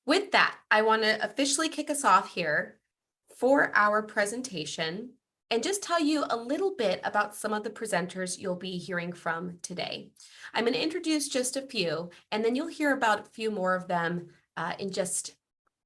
With that, I want to officially kick us off here for our presentation and just tell you a little bit about some of the presenters you'll be hearing from today. I'm going to introduce just a few, and then you'll hear about a few more of them in just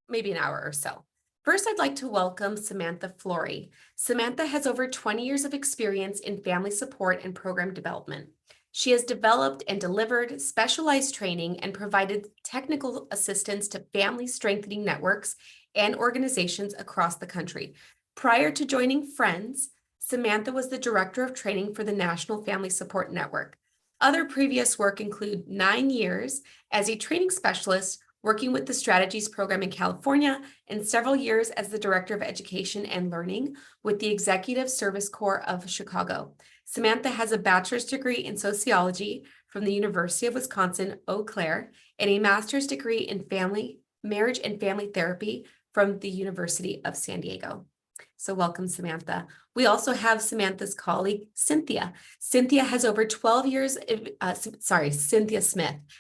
maybe an hour or so. First, I'd like to welcome Samantha Flory. Samantha has over 20 years of experience in family support and program development. She has developed and delivered specialized training and provided technical assistance to family strengthening networks and organizations across the country. Prior to joining Friends, Samantha was the director of training for the National Family Support Network. Other previous work include 9 years as a training specialist working with the Strategies program in California, and several years as the Director of Education and Learning with the Executive Service Corps of Chicago. Samantha has a bachelor's degree in sociology from the University of Wisconsin-Eau Claire and a master's degree in marriage and family therapy from the University of San Diego. So welcome, Samantha. We also have Samantha's colleague, Cynthia. Cynthia Smith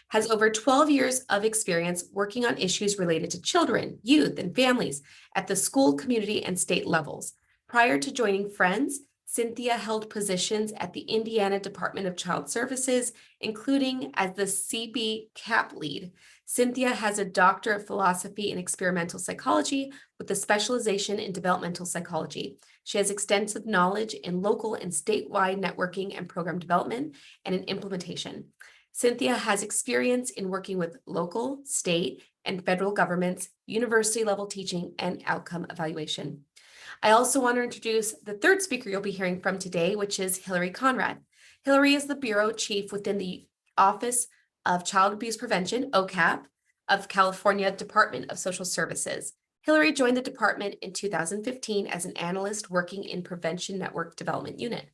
has over 12 years of experience working on issues related to children, youth, and families at the school, community, and state levels. Prior to joining Friends, Cynthia held positions at the Indiana Department of Child Services, including as the CB CAP lead. Cynthia has a Doctor of Philosophy in Experimental Psychology with a specialization in Developmental Psychology. She has extensive knowledge in local and statewide networking and program development and in implementation. Cynthia has experience in working with local, state, and federal governments, university-level teaching, and outcome evaluation. I also want to introduce the third speaker you'll be hearing from today, which is Hillary Conrad. Hillary is the Bureau Chief within the Office of Child Abuse Prevention, OCAP, of California Department of Social Services. Hillary joined the department in 2015 as an analyst working in Prevention Network Development Unit.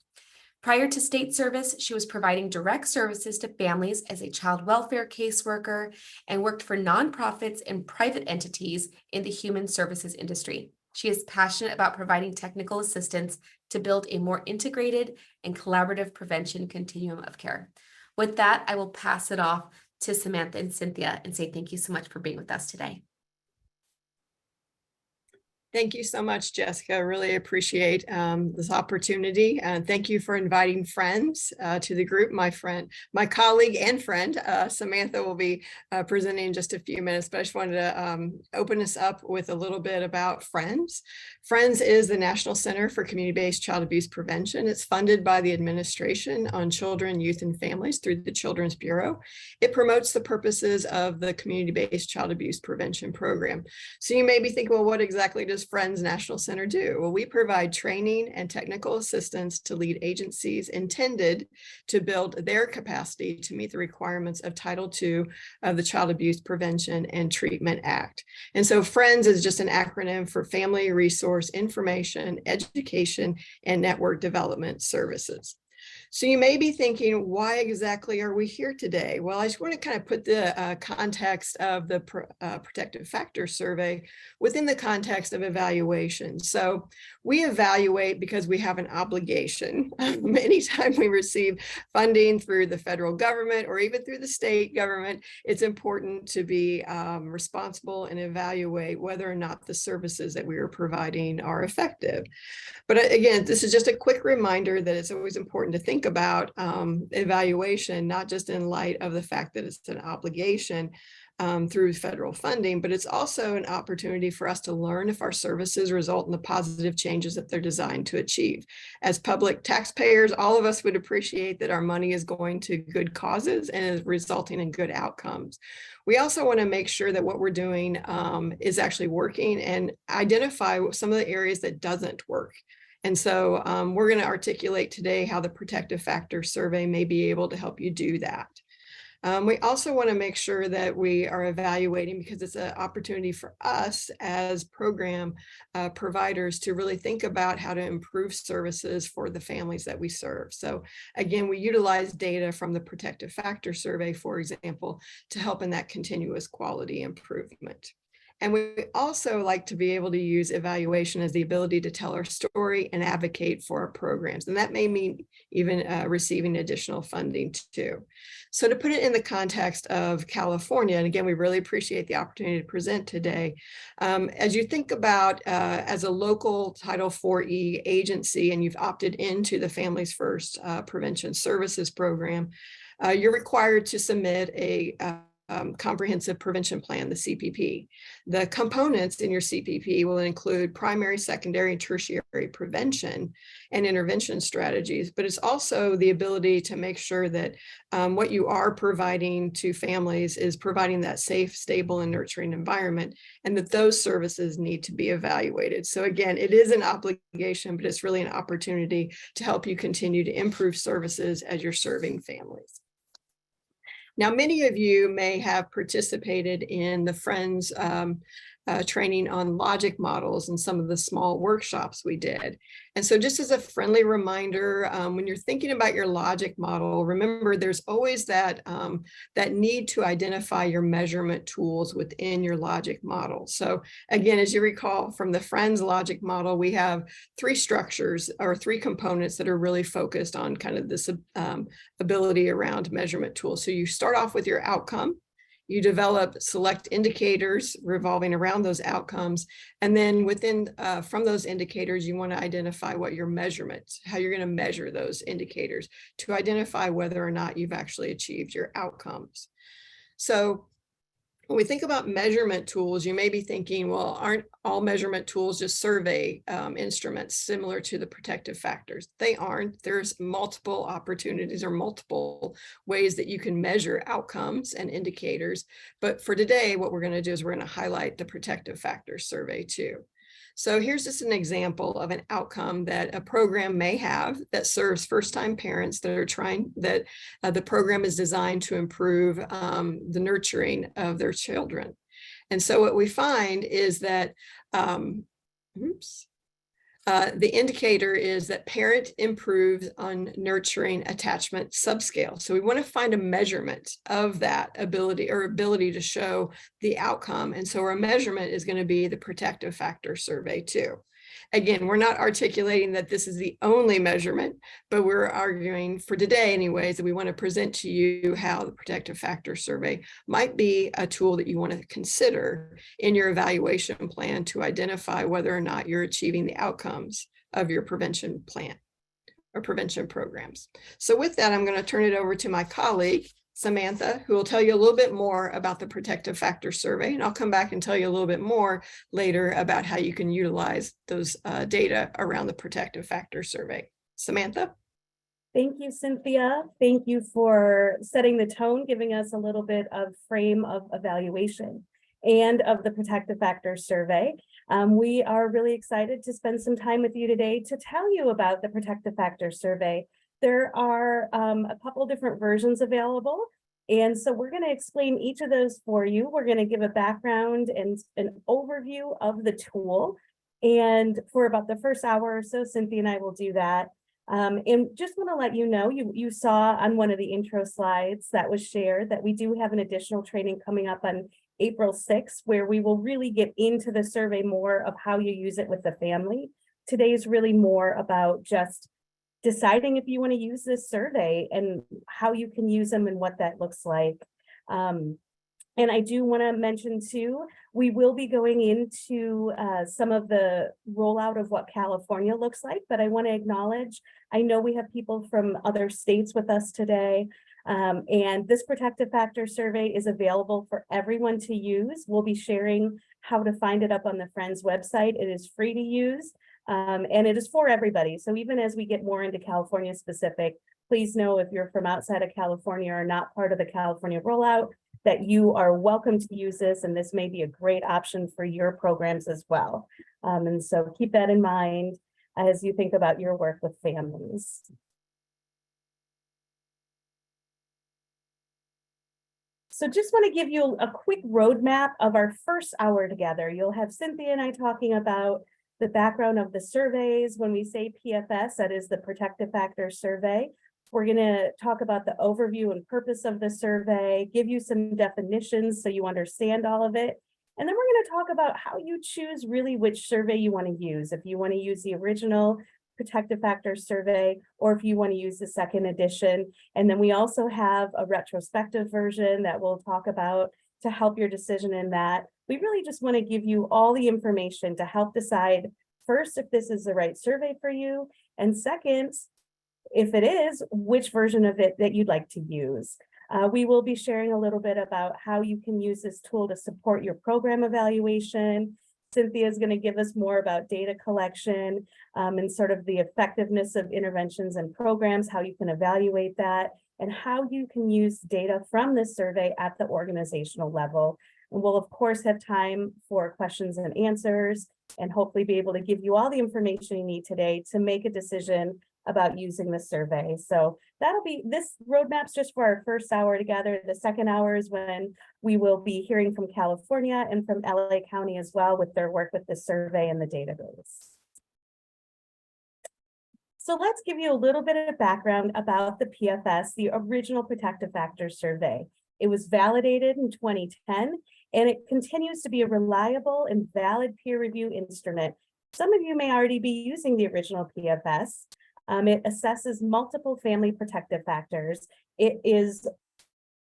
Prior to state service, she was providing direct services to families as a child welfare caseworker and worked for nonprofits and private entities in the human services industry. She is passionate about providing technical assistance to build a more integrated and collaborative prevention continuum of care. With that, I will pass it off to Samantha and Cynthia and say thank you so much for being with us today. Thank you so much, Jessica. I really appreciate this opportunity. Thank you for inviting Friends to the group. My colleague and friend, Samantha, will be presenting in just a few minutes, but I just wanted to open us up with a little bit about Friends. Friends is the National Center for Community-Based Child Abuse Prevention. It's funded by the Administration on Children, Youth, and Families through the Children's Bureau. It promotes the purposes of the Community-Based Child Abuse Prevention Program. So you may be thinking, well, what exactly does Friends National Center do? Well, we provide training and technical assistance to lead agencies intended to build their capacity to meet the requirements of Title II of the Child Abuse Prevention and Treatment Act. And so Friends is just an acronym for Family Resource Information, Education, and Network Development Services. So you may be thinking, why exactly are we here today? Well, I just want to kind of put the context of the protective factor survey within the context of evaluation. So we evaluate because we have an obligation. Anytime we receive funding through the federal government or even through the state government, it's important to be responsible and evaluate whether or not the services that we are providing are effective. But again, this is just a quick reminder that it's always important to think about evaluation, not just in light of the fact that it's an obligation through federal funding, but it's also an opportunity for us to learn if our services result in the positive changes that they're designed to achieve. As public taxpayers, all of us would appreciate that our money is going to good causes and is resulting in good outcomes. We also want to make sure that what we're doing is actually working and identify some of the areas that doesn't work. And so we're going to articulate today how the protective factor survey may be able to help you do that. We also want to make sure that we are evaluating, because it's an opportunity for us as program providers to really think about how to improve services for the families that we serve. So again, we utilize data from the protective factor survey, for example, to help in that continuous quality improvement. And we also like to be able to use evaluation as the ability to tell our story and advocate for our programs. And that may mean even receiving additional funding too. So to put it in the context of California, and again, we really appreciate the opportunity to present today. As you think about as a local Title IV-E agency, and you've opted into the Families First Prevention Services Program, you're required to submit a comprehensive prevention plan, the CPP. The components in your CPP will include primary, secondary, and tertiary prevention and intervention strategies, but it's also the ability to make sure that what you are providing to families is providing that safe, stable, and nurturing environment, and that those services need to be evaluated. So again, it is an obligation, but it's really an opportunity to help you continue to improve services as you're serving families. Now, many of you may have participated in the Friends training on logic models and some of the small workshops we did. And so just as a friendly reminder, when you're thinking about your logic model, remember there's always that, that need to identify your measurement tools within your logic model. So again, as you recall from the Friends logic model, we have three structures or three components that are really focused on kind of this ability around measurement tools. So you start off with your outcome. You develop select indicators revolving around those outcomes. And then within, from those indicators, you want to identify what your measurements, how you're going to measure those indicators to identify whether or not you've actually achieved your outcomes. So when we think about measurement tools, you may be thinking, well, aren't all measurement tools just survey instruments similar to the protective factors? They aren't. There's multiple opportunities or multiple ways that you can measure outcomes and indicators. But for today, what we're going to do is we're going to highlight the protective factors survey too. So here's just an example of an outcome that a program may have that serves first-time parents that are trying, that the program is designed to improve the nurturing of their children. And so what we find is that, the indicator is that parent improves on nurturing attachment subscale. So we want to find a measurement of that ability or ability to show the outcome. And so our measurement is going to be the protective factor survey too. Again, we're not articulating that this is the only measurement, but we're arguing for today anyways, that we want to present to you how the protective factor survey might be a tool that you want to consider in your evaluation plan to identify whether or not you're achieving the outcomes of your prevention plan or prevention programs. So with that, I'm going to turn it over to my colleague, Samantha, who will tell you a little bit more about the protective factor survey. And I'll come back and tell you a little bit more later about how you can utilize those data around the protective factor survey. Samantha? Thank you, Cynthia. Thank you for setting the tone, giving us a little bit of frame of evaluation and of the protective factor survey. We are really excited to spend some time with you today to tell you about the protective factor survey. There are a couple different versions available. And so we're going to explain each of those for you. We're going to give a background and an overview of the tool. And for about the first hour or so, Cynthia and I will do that. And just want to let you know, you saw on one of the intro slides that was shared that we do have an additional training coming up on April 6th, where we will really get into the survey more of how you use it with the family. Today is really more about just deciding if you want to use this survey and how you can use them and what that looks like. And I do want to mention too, we will be going into some of the rollout of what California looks like, but I want to acknowledge, I know we have people from other states with us today. And this protective factor survey is available for everyone to use. We'll be sharing how to find it up on the Friends website. It is free to use. And it is for everybody. So even as we get more into California specific, please know if you're from outside of California or not part of the California rollout, that you are welcome to use this, and this may be a great option for your programs as well. And so keep that in mind as you think about your work with families. So just want to give you a quick roadmap of our first hour together. You'll have Cynthia and I talking about the background of the surveys. When we say PFS, that is the protective factor survey. We're going to talk about the overview and purpose of the survey, give you some definitions so you understand all of it. And then we're going to talk about how you choose really which survey you want to use. If you want to use the original protective factors survey, or if you want to use the second edition. And then we also have a retrospective version that we'll talk about to help your decision in that. We really just want to give you all the information to help decide first if this is the right survey for you, and second, if it is, which version of it that you'd like to use. We will be sharing a little bit about how you can use this tool to support your program evaluation. Cynthia is going to give us more about data collection and sort of the effectiveness of interventions and programs, how you can evaluate that, and how you can use data from this survey at the organizational level. And we'll, of course, have time for questions and answers, and hopefully be able to give you all the information you need today to make a decision about using the survey. So that'll be, this roadmap's just for our first hour together. The second hour is when we will be hearing from California and from LA County as well with their work with the survey and the database. So let's give you a little bit of background about the PFS, the original protective factors survey. It was validated in 2010, and it continues to be a reliable and valid peer review instrument. Some of you may already be using the original PFS. It assesses multiple family protective factors. It is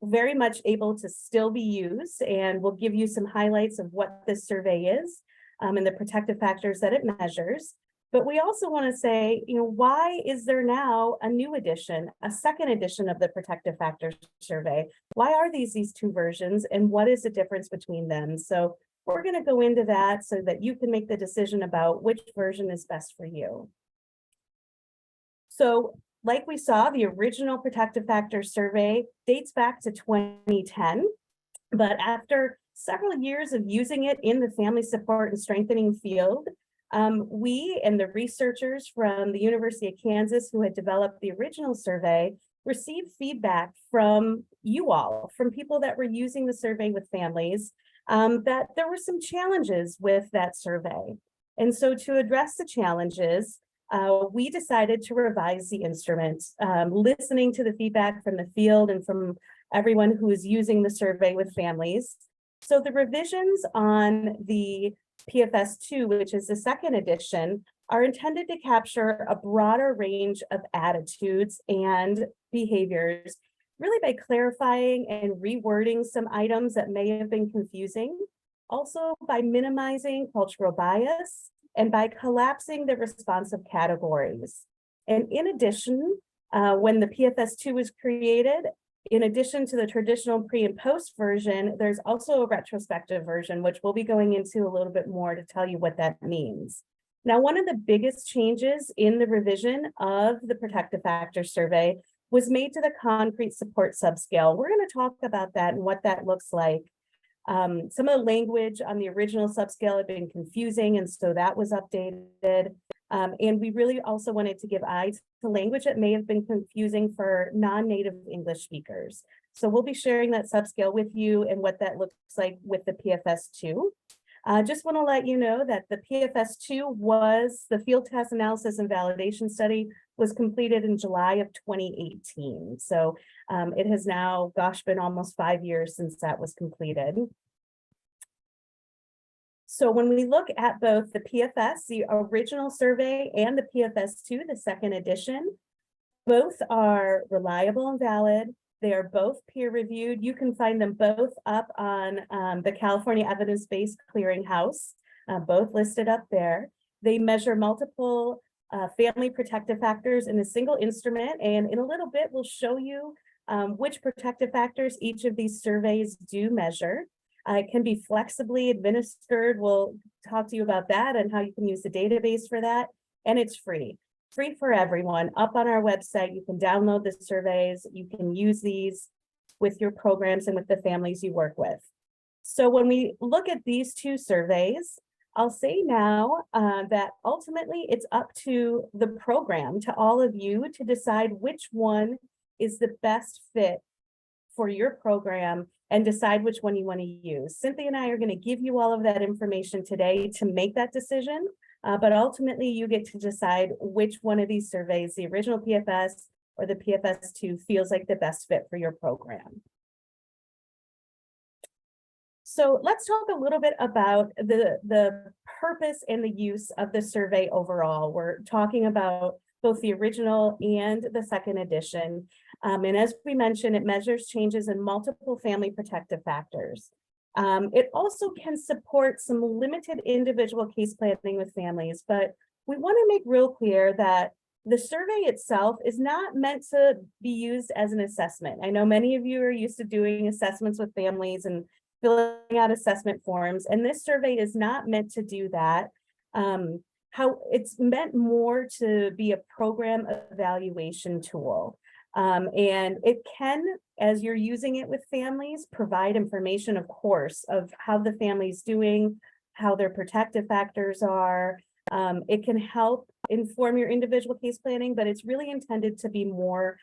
very much able to still be used, and we'll give you some highlights of what this survey is and the protective factors that it measures. But we also want to say, why is there now a new edition, a second edition of the protective factors survey? Why are these two versions, and what is the difference between them? So we're going to go into that so that you can make the decision about which version is best for you. So like we saw, the original protective factors survey dates back to 2010, but after several years of using it in the family support and strengthening field, we and the researchers from the University of Kansas who had developed the original survey received feedback from you all, from people that were using the survey with families, that there were some challenges with that survey. And so to address the challenges, we decided to revise the instrument, listening to the feedback from the field and from everyone who is using the survey with families. So the revisions on the PFS2, which is the second edition, are intended to capture a broader range of attitudes and behaviors, really by clarifying and rewording some items that may have been confusing, also by minimizing cultural bias, and by collapsing the responsive categories. And in addition, when the PFS2 was created, in addition to the traditional pre and post version, there's also a retrospective version, which we'll be going into a little bit more to tell you what that means. Now, one of the biggest changes in the revision of the protective factors survey was made to the concrete support subscale. We're going to talk about that and what that looks like. Some of the language on the original subscale had been confusing, and so that was updated. And we really also wanted to give eyes to language that may have been confusing for non-native English speakers. So we'll be sharing that subscale with you and what that looks like with the PFS2. Just want to let you know that the PFS2 was the field test analysis and validation study was completed in July of 2018. So it has now, been almost 5 years since that was completed. So when we look at both the PFS, the original survey, and the PFS2, the second edition, both are reliable and valid. They are both peer reviewed. You can find them both up on the California Evidence-Based Clearinghouse, both listed up there. They measure multiple family protective factors in a single instrument, and in a little bit, we'll show you which protective factors each of these surveys do measure. It can be flexibly administered. We'll talk to you about that and how you can use the database for that. And it's free for everyone. Up on our website, you can download the surveys. You can use these with your programs and with the families you work with. So when we look at these two surveys, I'll say now that ultimately it's up to the program, to all of you, to decide which one is the best fit for your program and decide which one you want to use. Cynthia and I are going to give you all of that information today to make that decision, but ultimately you get to decide which one of these surveys, the original PFS or the PFS2, feels like the best fit for your program. So let's talk a little bit about the purpose and the use of the survey overall. We're talking about both the original and the second edition. And as we mentioned, it measures changes in multiple family protective factors. It also can support some limited individual case planning with families, but we want to make real clear that the survey itself is not meant to be used as an assessment. I know many of you are used to doing assessments with families and filling out assessment forms, and this survey is not meant to do that. How it's meant more to be a program evaluation tool. And it can, as you're using it with families, provide information, of course, of how the family's doing, how their protective factors are. It can help inform your individual case planning, but it's really intended to be more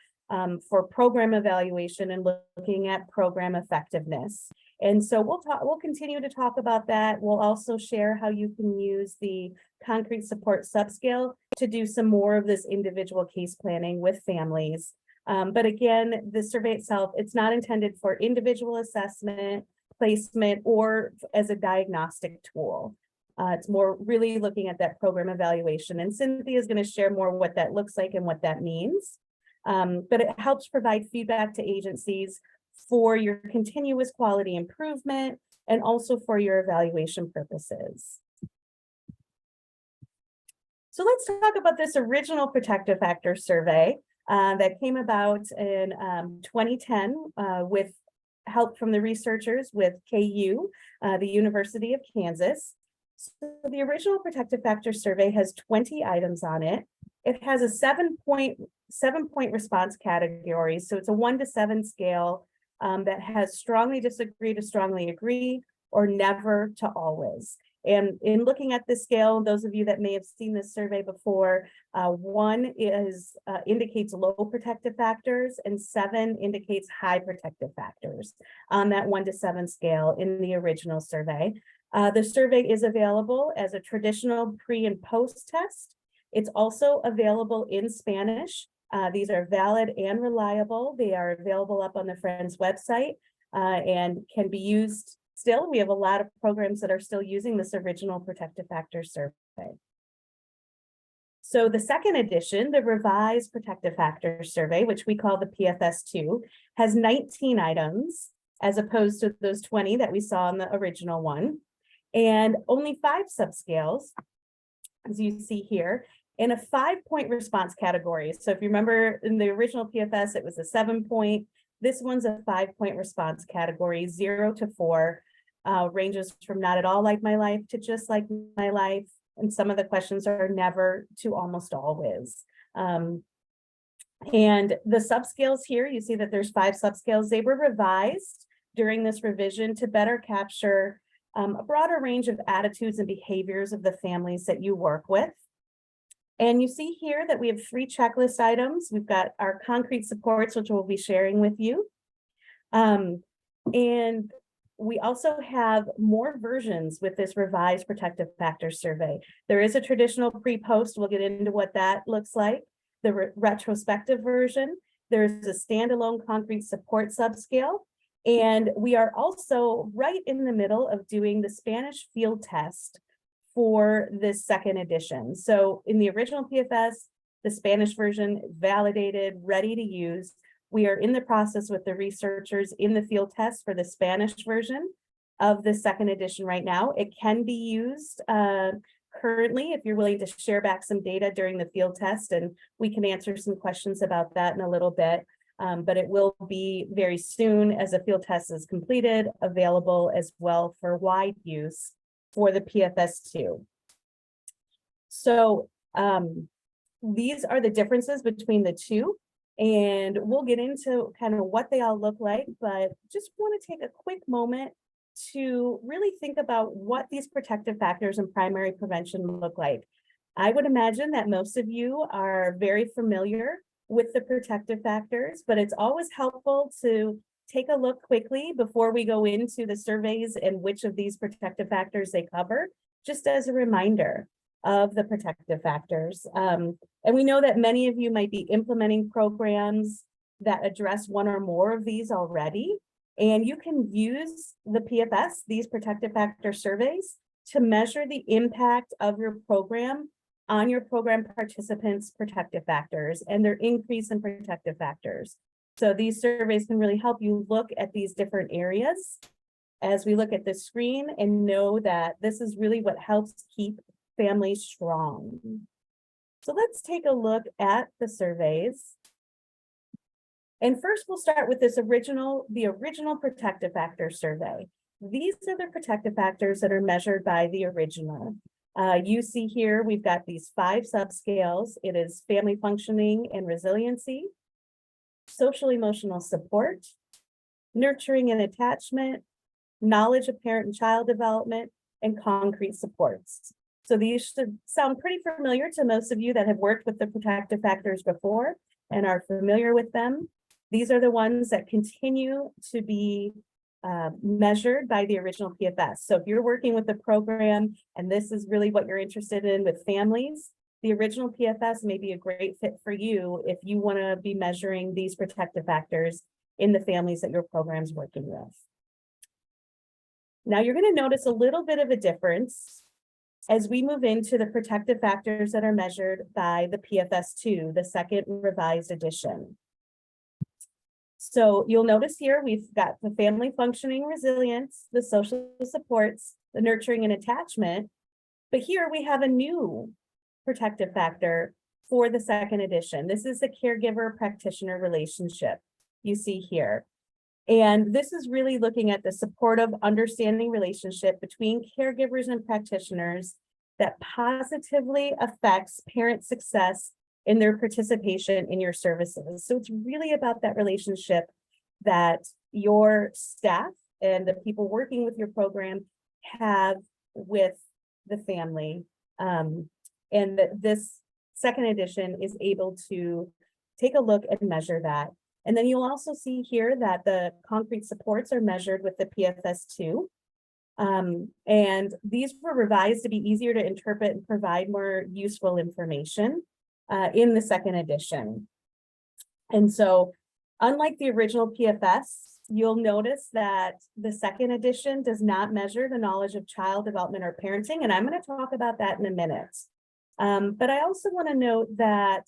for program evaluation and looking at program effectiveness. And so we'll continue to talk about that. We'll also share how you can use the concrete support subscale to do some more of this individual case planning with families. But again, the survey itself, it's not intended for individual assessment, placement, or as a diagnostic tool. It's more really looking at that program evaluation. And Cynthia is going to share more what that looks like and what that means. But it helps provide feedback to agencies for your continuous quality improvement and also for your evaluation purposes. So let's talk about this original protective factor survey that came about in 2010 with help from the researchers with KU, the University of Kansas. So the original protective factor survey has 20 items on it. It has a 7-point response category. So it's a 1 to 7 scale that has strongly disagree to strongly agree or never to always. And in looking at this scale, those of you that may have seen this survey before, 1 is indicates low protective factors and 7 indicates high protective factors on that 1 to 7 scale in the original survey. The survey is available as a traditional pre and post test. It's also available in Spanish. These are valid and reliable. They are available up on the Friends website and can be used still. We have a lot of programs that are still using this original protective factor survey. So the second edition, the revised protective factor survey, which we call the PFS2, has 19 items as opposed to those 20 that we saw in the original one, and only 5 subscales, as you see here, in a 5-point response category. So if you remember in the original PFS, it was a 7-point. This one's a 5-point response category, 0 to 4, ranges from not at all like my life to just like my life. And some of the questions are never to almost always. And the subscales here, you see that there's 5 subscales. They were revised during this revision to better capture a broader range of attitudes and behaviors of the families that you work with. And you see here that we have 3 checklist items. We've got our concrete supports, which we'll be sharing with you. And we also have more versions with this revised protective factor survey. There is a traditional pre-post. We'll get into what that looks like. The retrospective version. There's a standalone concrete support subscale. And we are also right in the middle of doing the Spanish field test for this second edition. So in the original PFS, the Spanish version validated, ready to use. We are in the process with the researchers in the field test for the Spanish version of the second edition right now. It can be used currently if you're willing to share back some data during the field test, and we can answer some questions about that in a little bit. But it will be very soon as the field test is completed, available as well for wide use for the PFS2. So these are the differences between the two, and we'll get into kind of what they all look like, but just want to take a quick moment to really think about what these protective factors and primary prevention look like. I would imagine that most of you are very familiar with the protective factors, but it's always helpful to take a look quickly before we go into the surveys and which of these protective factors they cover, just as a reminder of the protective factors. And we know that many of you might be implementing programs that address one or more of these already. And you can use the PFS, these protective factor surveys, to measure the impact of your program on your program participants' protective factors and their increase in protective factors. So these surveys can really help you look at these different areas as we look at the screen and know that this is really what helps keep families strong. So let's take a look at the surveys. And first we'll start with the original protective factor survey. These are the protective factors that are measured by the original. You see here, we've got these 5 subscales. It is family functioning and resiliency, social emotional support, nurturing and attachment, knowledge of parent and child development, and concrete supports. So these should sound pretty familiar to most of you that have worked with the protective factors before and are familiar with them. These are the ones that continue to be measured by the original PFS. So if you're working with the program and this is really what you're interested in with families, the original PFS may be a great fit for you if you want to be measuring these protective factors in the families that your program's working with. Now you're going to notice a little bit of a difference as we move into the protective factors that are measured by the PFS2, the second revised edition. So you'll notice here, we've got the family functioning resilience, the social supports, the nurturing and attachment. But here we have a new protective factor for the second edition. This is the caregiver practitioner relationship you see here. And this is really looking at the supportive, understanding relationship between caregivers and practitioners that positively affects parent success in their participation in your services. So it's really about that relationship that your staff and the people working with your program have with the family. And that this second edition is able to take a look and measure that. And then you'll also see here that the concrete supports are measured with the PFS2. And these were revised to be easier to interpret and provide more useful information in the second edition. And so, unlike the original PFS, you'll notice that the second edition does not measure the knowledge of child development or parenting, and I'm going to talk about that in a minute. But I also want to note that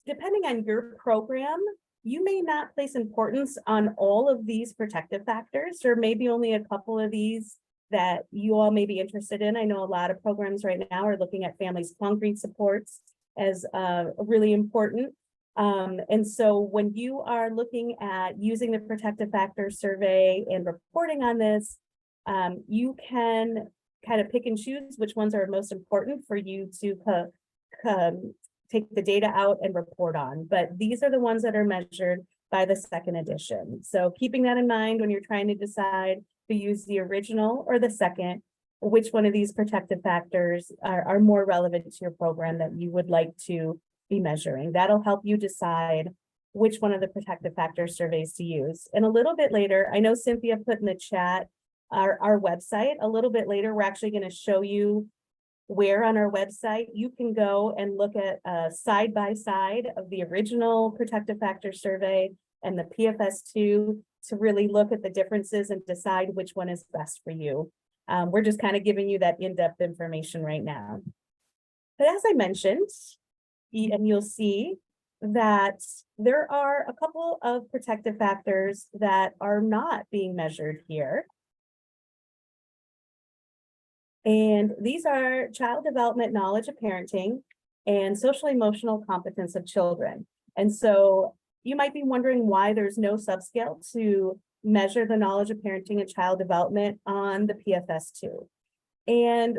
depending on your program, you may not place importance on all of these protective factors, or maybe only a couple of these that you all may be interested in. I know a lot of programs right now are looking at families' concrete supports as really important. And so when you are looking at using the protective factor survey and reporting on this, you can kind of pick and choose which ones are most important for you to take the data out and report on. But these are the ones that are measured by the second edition. So keeping that in mind when you're trying to decide to use the original or the second, which one of these protective factors are more relevant to your program that you would like to be measuring. That'll help you decide which one of the protective factor surveys to use. And a little bit later, I know Cynthia put in the chat our website. A little bit later, we're actually going to show you where on our website you can go and look at a side-by-side of the original protective factor survey and the PFS2 to really look at the differences and decide which one is best for you. We're just kind of giving you that in-depth information right now. But as I mentioned, and you'll see that there are a couple of protective factors that are not being measured here. And these are child development, knowledge of parenting, and social emotional competence of children. And so you might be wondering why there's no subscale to measure the knowledge of parenting and child development on the PFS2. And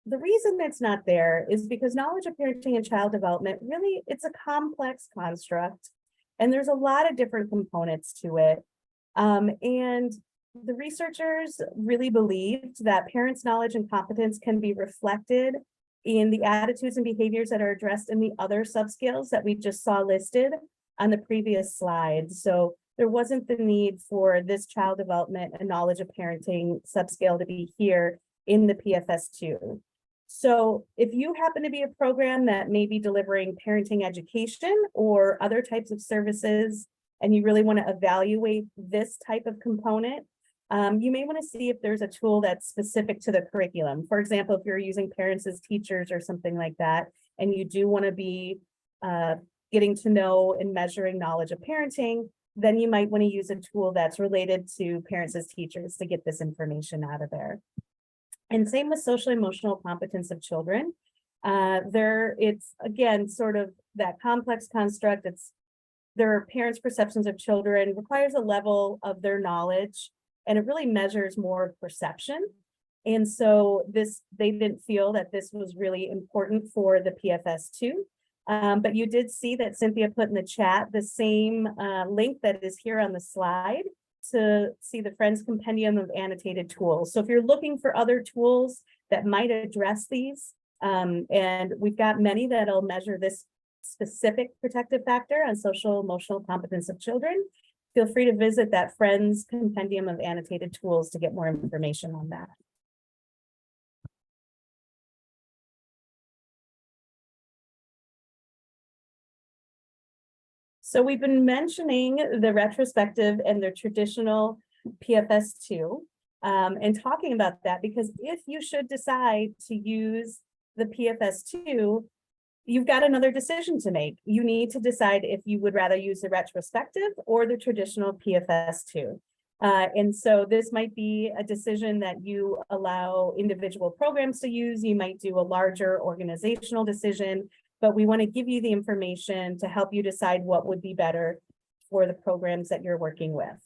the reason it's not there is because knowledge of parenting and child development, really, it's a complex construct, and there's a lot of different components to it. And the researchers really believed that parents' knowledge and competence can be reflected in the attitudes and behaviors that are addressed in the other subscales that we just saw listed on the previous slide. So there wasn't the need for this child development and knowledge of parenting subscale to be here in the PFS2. So if you happen to be a program that may be delivering parenting education or other types of services, and you really want to evaluate this type of component, you may want to see if there's a tool that's specific to the curriculum. For example, if you're using parents as teachers or something like that, and you do want to be getting to know and measuring knowledge of parenting, then you might want to use a tool that's related to parents as teachers to get this information out of there. And same with social emotional competence of children. It's again sort of that complex construct. Their parents' perceptions of children requires a level of their knowledge, and it really measures more perception. And so they didn't feel that this was really important for the PFS2. But you did see that Cynthia put in the chat the same link that is here on the slide to see the Friends Compendium of Annotated Tools. So if you're looking for other tools that might address these, and we've got many that'll measure this specific protective factor on social emotional competence of children, feel free to visit that Friends Compendium of Annotated Tools to get more information on that. So we've been mentioning the retrospective and the traditional PFS2 and talking about that, because if you should decide to use the PFS2, you've got another decision to make. You need to decide if you would rather use the retrospective or the traditional PFS2. And so this might be a decision that you allow individual programs to use. You might do a larger organizational decision, but we want to give you the information to help you decide what would be better for the programs that you're working with.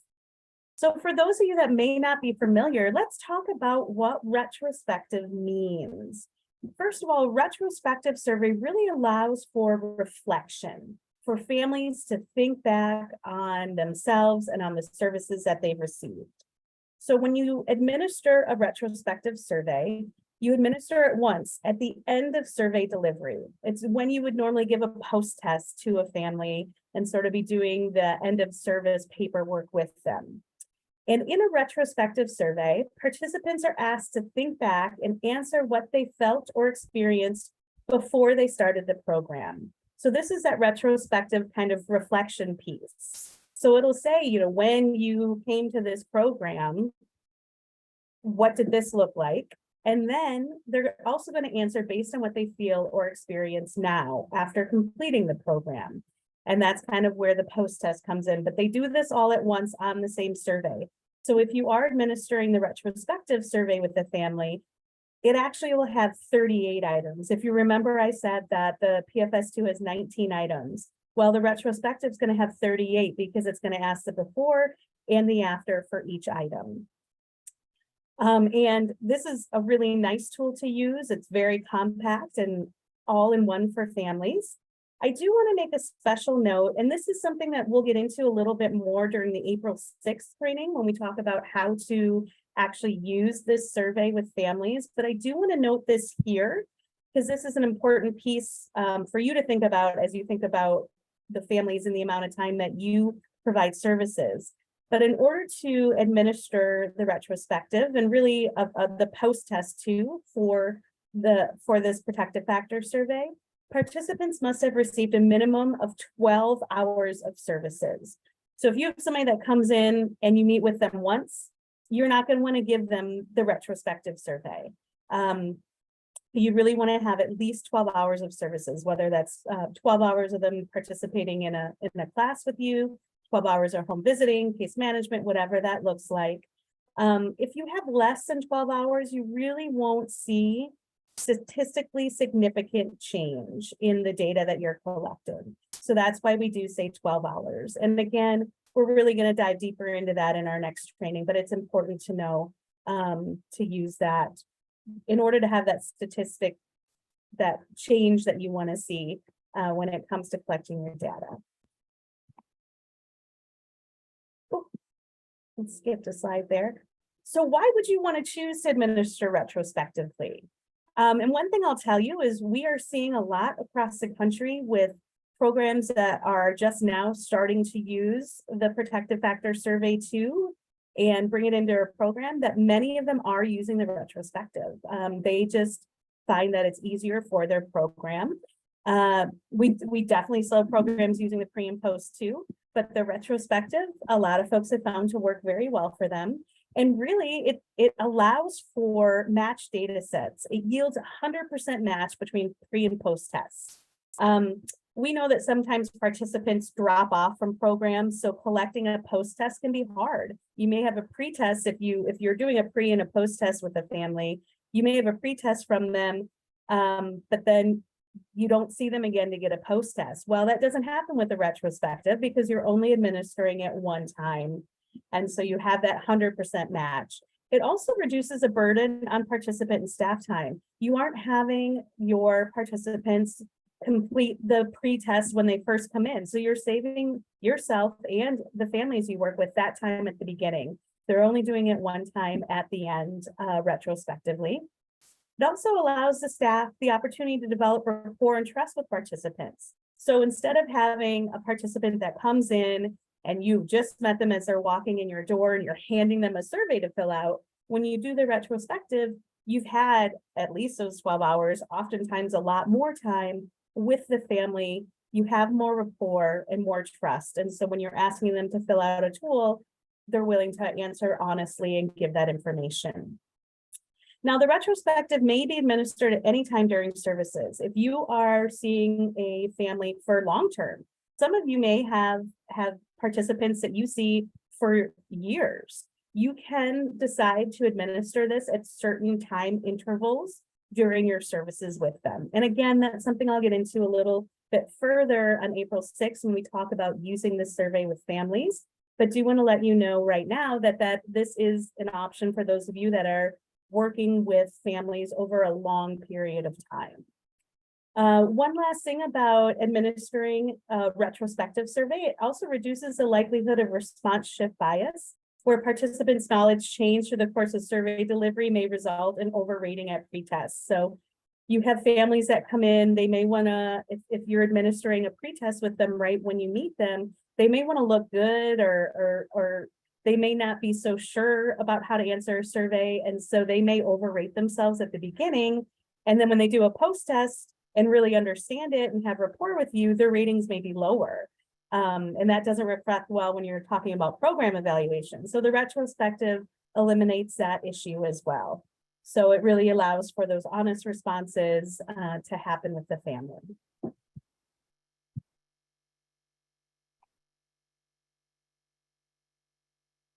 So for those of you that may not be familiar, let's talk about what retrospective means. First of all, retrospective survey really allows for reflection, for families to think back on themselves and on the services that they've received. So when you administer a retrospective survey, you administer it once at the end of survey delivery. It's when you would normally give a post-test to a family and sort of be doing the end of service paperwork with them. And in a retrospective survey, participants are asked to think back and answer what they felt or experienced before they started the program. So this is that retrospective kind of reflection piece. So it'll say, when you came to this program, what did this look like? And then they're also going to answer based on what they feel or experience now after completing the program. And that's kind of where the post-test comes in. But they do this all at once on the same survey. So if you are administering the retrospective survey with the family, it actually will have 38 items. If you remember, I said that the PFS2 has 19 items. Well, the retrospective is going to have 38 because it's going to ask the before and the after for each item. And this is a really nice tool to use. It's very compact and all in one for families. I do want to make a special note, and this is something that we'll get into a little bit more during the April 6th training when we talk about how to actually use this survey with families. But I do want to note this here, because this is an important piece for you to think about as you think about the families and the amount of time that you provide services. But in order to administer the retrospective and really the post-test too for this protective factor survey, participants must have received a minimum of 12 hours of services. So if you have somebody that comes in and you meet with them once, you're not going to want to give them the retrospective survey. You really want to have at least 12 hours of services, whether that's 12 hours of them participating in a class with you, 12 hours of home visiting, case management, whatever that looks like. If you have less than 12 hours, you really won't see statistically significant change in the data that you're collecting. So that's why we do say 12 hours. And again, we're really going to dive deeper into that in our next training, but it's important to know to use that in order to have that statistic, that change that you want to see when it comes to collecting your data. Let's skip the slide there. So why would you want to choose to administer retrospectively? And one thing I'll tell you is we are seeing a lot across the country with programs that are just now starting to use the protective factor survey too and bring it into a program, that many of them are using the retrospective. They just find that it's easier for their program. We definitely still have programs using the pre and post too, but the retrospective, a lot of folks have found to work very well for them. And really, it allows for matched data sets. It yields 100% match between pre and post tests. We know that sometimes participants drop off from programs, so collecting a post test can be hard. You may have a pre-test if you're doing a pre and a post test with a family. You may have a pre-test from them, but then you don't see them again to get a post test. Well, that doesn't happen with the retrospective because you're only administering it one time. And so you have that 100% match. It also reduces a burden on participant and staff time. You aren't having your participants complete the pre-test when they first come in. So you're saving yourself and the families you work with that time at the beginning. They're only doing it one time at the end, retrospectively. It also allows the staff the opportunity to develop rapport and trust with participants. So instead of having a participant that comes in and you've just met them as they're walking in your door and you're handing them a survey to fill out, when you do the retrospective, you've had at least those 12 hours, oftentimes a lot more time with the family. You have more rapport and more trust. And so when you're asking them to fill out a tool, they're willing to answer honestly and give that information. Now, the retrospective may be administered at any time during services. If you are seeing a family for long-term, some of you may have participants that you see for years. You can decide to administer this at certain time intervals during your services with them. And again, that's something I'll get into a little bit further on April 6th when we talk about using this survey with families. But do want to let you know right now that this is an option for those of you that are working with families over a long period of time. One last thing about administering a retrospective survey, it also reduces the likelihood of response shift bias, where participants' knowledge change through the course of survey delivery may result in overrating at pretest. So you have families that come in, they may want to, if you're administering a pretest with them right when you meet them, they may want to look good or they may not be so sure about how to answer a survey. And so they may overrate themselves at the beginning. And then when they do a post test and really understand it and have rapport with you, their ratings may be lower. And that doesn't reflect well when you're talking about program evaluation. So the retrospective eliminates that issue as well. So it really allows for those honest responses to happen with the family.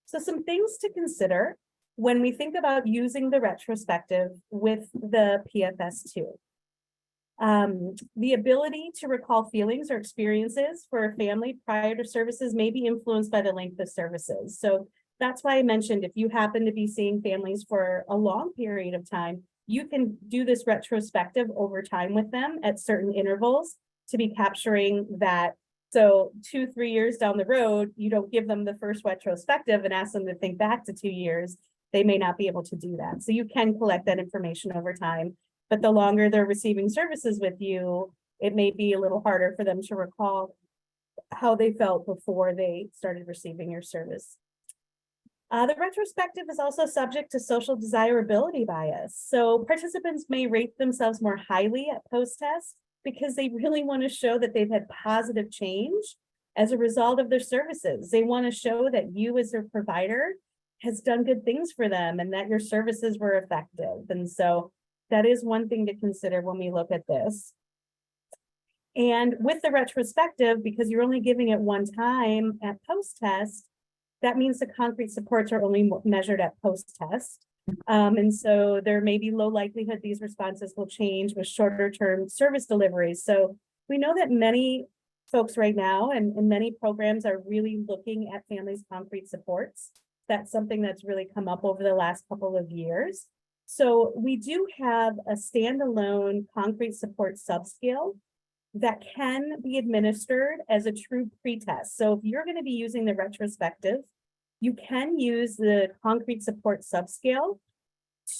So some things to consider when we think about using the retrospective with the PFS2. The ability to recall feelings or experiences for a family prior to services may be influenced by the length of services. So that's why I mentioned if you happen to be seeing families for a long period of time, you can do this retrospective over time with them at certain intervals to be capturing that. So 2-3 years down the road, you don't give them the first retrospective and ask them to think back to 2 years. They may not be able to do that. So you can collect that information over time. But the longer they're receiving services with you, it may be a little harder for them to recall how they felt before they started receiving your service. The retrospective is also subject to social desirability bias. So participants may rate themselves more highly at post-test because they really want to show that they've had positive change as a result of their services. They want to show that you as their provider has done good things for them and that your services were effective. And so that is one thing to consider when we look at this. And with the retrospective, because you're only giving it one time at post-test, that means the concrete supports are only measured at post-test. And so there may be low likelihood these responses will change with shorter term service deliveries. So we know that many folks right now and many programs are really looking at families' concrete supports. That's something that's really come up over the last couple of years. So we do have a standalone concrete support subscale that can be administered as a true pretest. So if you're going to be using the retrospective, you can use the concrete support subscale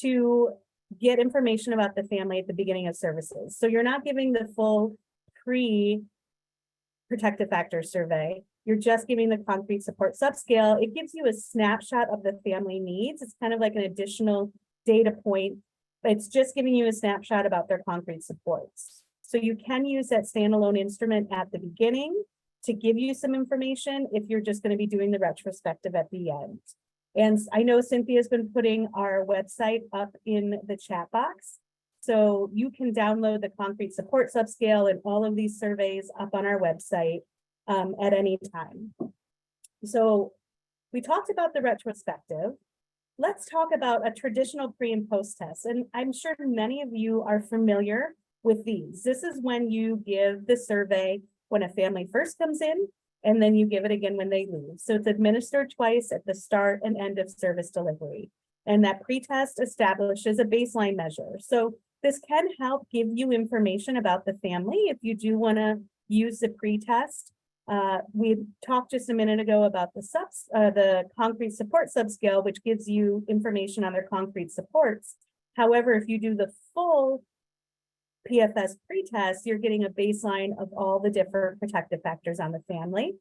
to get information about the family at the beginning of services. So you're not giving the full pre-protective factor survey. You're just giving the concrete support subscale. It gives you a snapshot of the family needs. It's kind of like an additional data point. It's just giving you a snapshot about their concrete supports. So you can use that standalone instrument at the beginning to give you some information if you're just going to be doing the retrospective at the end. And I know Cynthia's been putting our website up in the chat box. So you can download the concrete support subscale and all of these surveys up on our website at any time. So we talked about the retrospective. Let's talk about a traditional pre and post test. And I'm sure many of you are familiar with these. This is when you give the survey when a family first comes in, and then you give it again when they leave. So it's administered twice at the start and end of service delivery. And that pre-test establishes a baseline measure. So this can help give you information about the family if you do want to use the pre-test. We talked just a minute ago about the concrete support subscale, which gives you information on their concrete supports. However, if you do the full PFS pretest, you're getting a baseline of all the different protective factors on the family.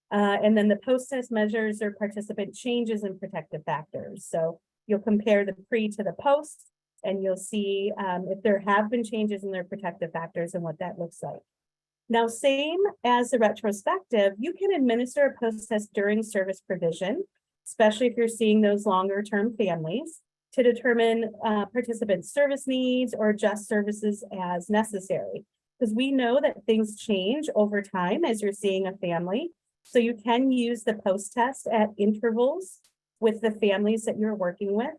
And then the post-test measures are participant changes in protective factors. So you'll compare the pre to the post, and you'll see if there have been changes in their protective factors and what that looks like. Now, same as the retrospective, you can administer a post-test during service provision, especially if you're seeing those longer-term families, to determine participants' service needs or adjust services as necessary. Because we know that things change over time as you're seeing a family. So you can use the post-test at intervals with the families that you're working with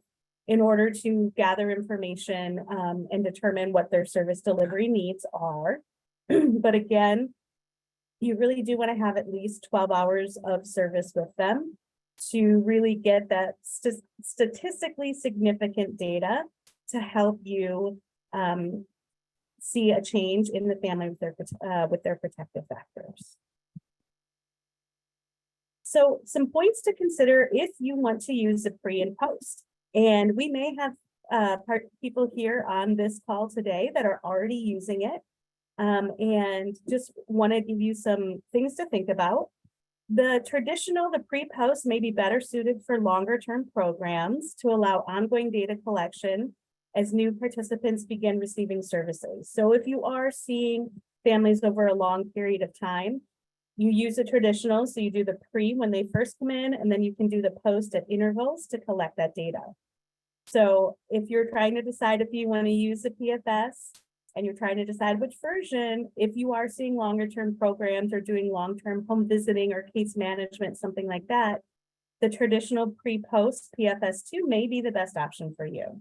in order to gather information and determine what their service delivery needs are. But again, you really do want to have at least 12 hours of service with them to really get that statistically significant data to help you see a change in the family with their protective factors. So some points to consider if you want to use the pre and post. And we may have people here on this call today that are already using it. And just want to give you some things to think about. The pre-post may be better suited for longer term programs to allow ongoing data collection as new participants begin receiving services. So if you are seeing families over a long period of time, you use a traditional, so you do the pre when they first come in, and then you can do the post at intervals to collect that data. So if you're trying to decide if you want to use the PFS, and you're trying to decide which version, if you are seeing longer term programs or doing long-term home visiting or case management, something like that, the traditional pre-post PFS2 may be the best option for you.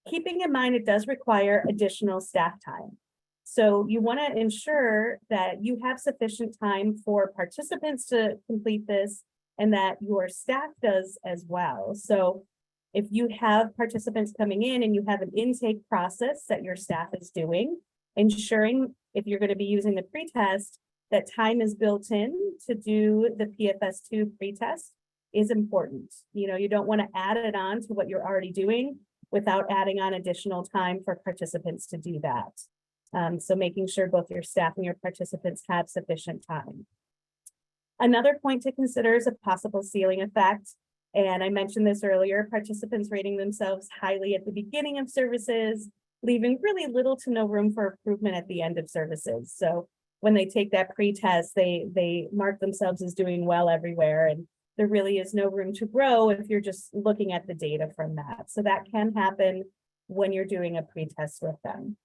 Keeping in mind, it does require additional staff time. So you want to ensure that you have sufficient time for participants to complete this and that your staff does as well. So if you have participants coming in and you have an intake process that your staff is doing, ensuring if you're going to be using the pretest, that time is built in to do the PFS2 pretest is important. You know, you don't want to add it on to what you're already doing without adding on additional time for participants to do that. So making sure both your staff and your participants have sufficient time. Another point to consider is a possible ceiling effect. And I mentioned this earlier, participants rating themselves highly at the beginning of services, leaving really little to no room for improvement at the end of services. So when they take that pre-test, they mark themselves as doing well everywhere, and there really is no room to grow if you're just looking at the data from that. So that can happen when you're doing a pre-test with them.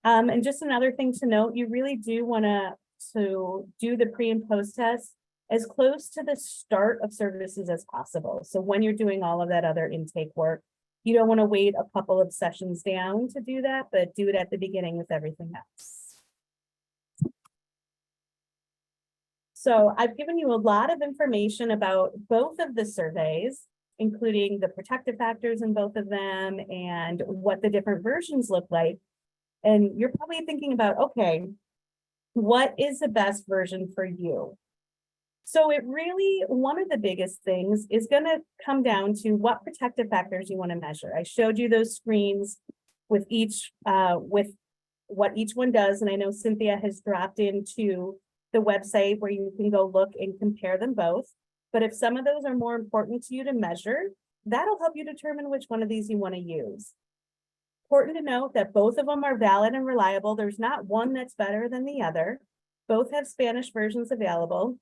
And just another thing to note, you really do want to do the pre and post test as close to the start of services as possible. So when you're doing all of that other intake work, you don't want to wait a couple of sessions down to do that, but do it at the beginning with everything else. So I've given you a lot of information about both of the surveys, including the protective factors in both of them and what the different versions look like. And you're probably thinking about, okay, what is the best version for you? So it really, one of the biggest things is going to come down to what protective factors you want to measure. I showed you those screens with with what each one does. And I know Cynthia has dropped into the website where you can go look and compare them both. But if some of those are more important to you to measure, that'll help you determine which one of these you want to use. Important to note that both of them are valid and reliable. There's not one that's better than the other. Both have Spanish versions available.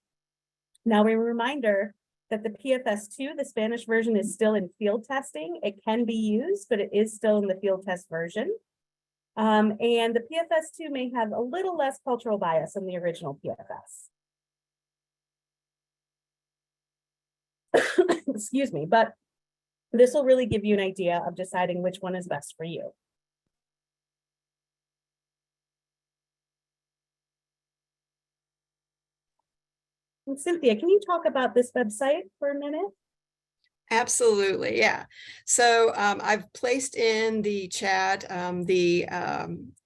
Now, a reminder that the PFS2, the Spanish version, is still in field testing. It can be used, but it is still in the field test version. And the PFS2 may have a little less cultural bias than the original PFS. Excuse me, but this will really give you an idea of deciding which one is best for you. And Cynthia, can you talk about this website for a minute? Absolutely, yeah. So I've placed in the chat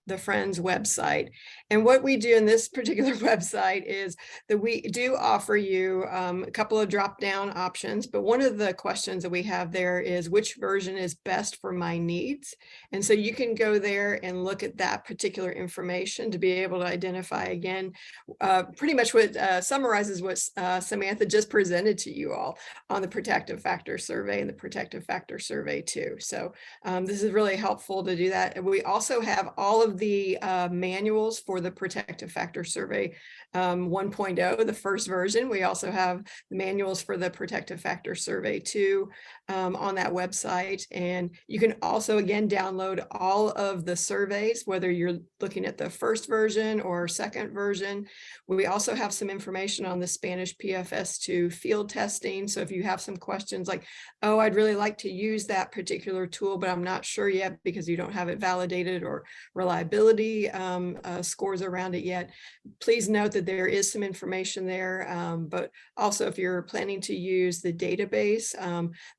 the Friends website. And what we do in this particular website is that we do offer you a couple of drop-down options, but one of the questions that we have there is which version is best for my needs. And so you can go there and look at that particular information to be able to identify, again, pretty much what summarizes what Samantha just presented to you all on the Protective Factor Survey and the Protective Factor Survey 2. So this is really helpful to do that. And we also have all of the manuals for the Protective Factor Survey 1.0, the first version. We also have the manuals for the Protective Factor Survey 2 on that website. And you can also, again, download all of the surveys, whether you're looking at the first version or second version. We also have some information on the Spanish PFS2 field testing. So if you have some questions like, oh, I'd really like to use that particular tool, but I'm not sure yet because you don't have it validated or reliability scores around it yet, please note that there is some information there. But also, if you're planning to use the database,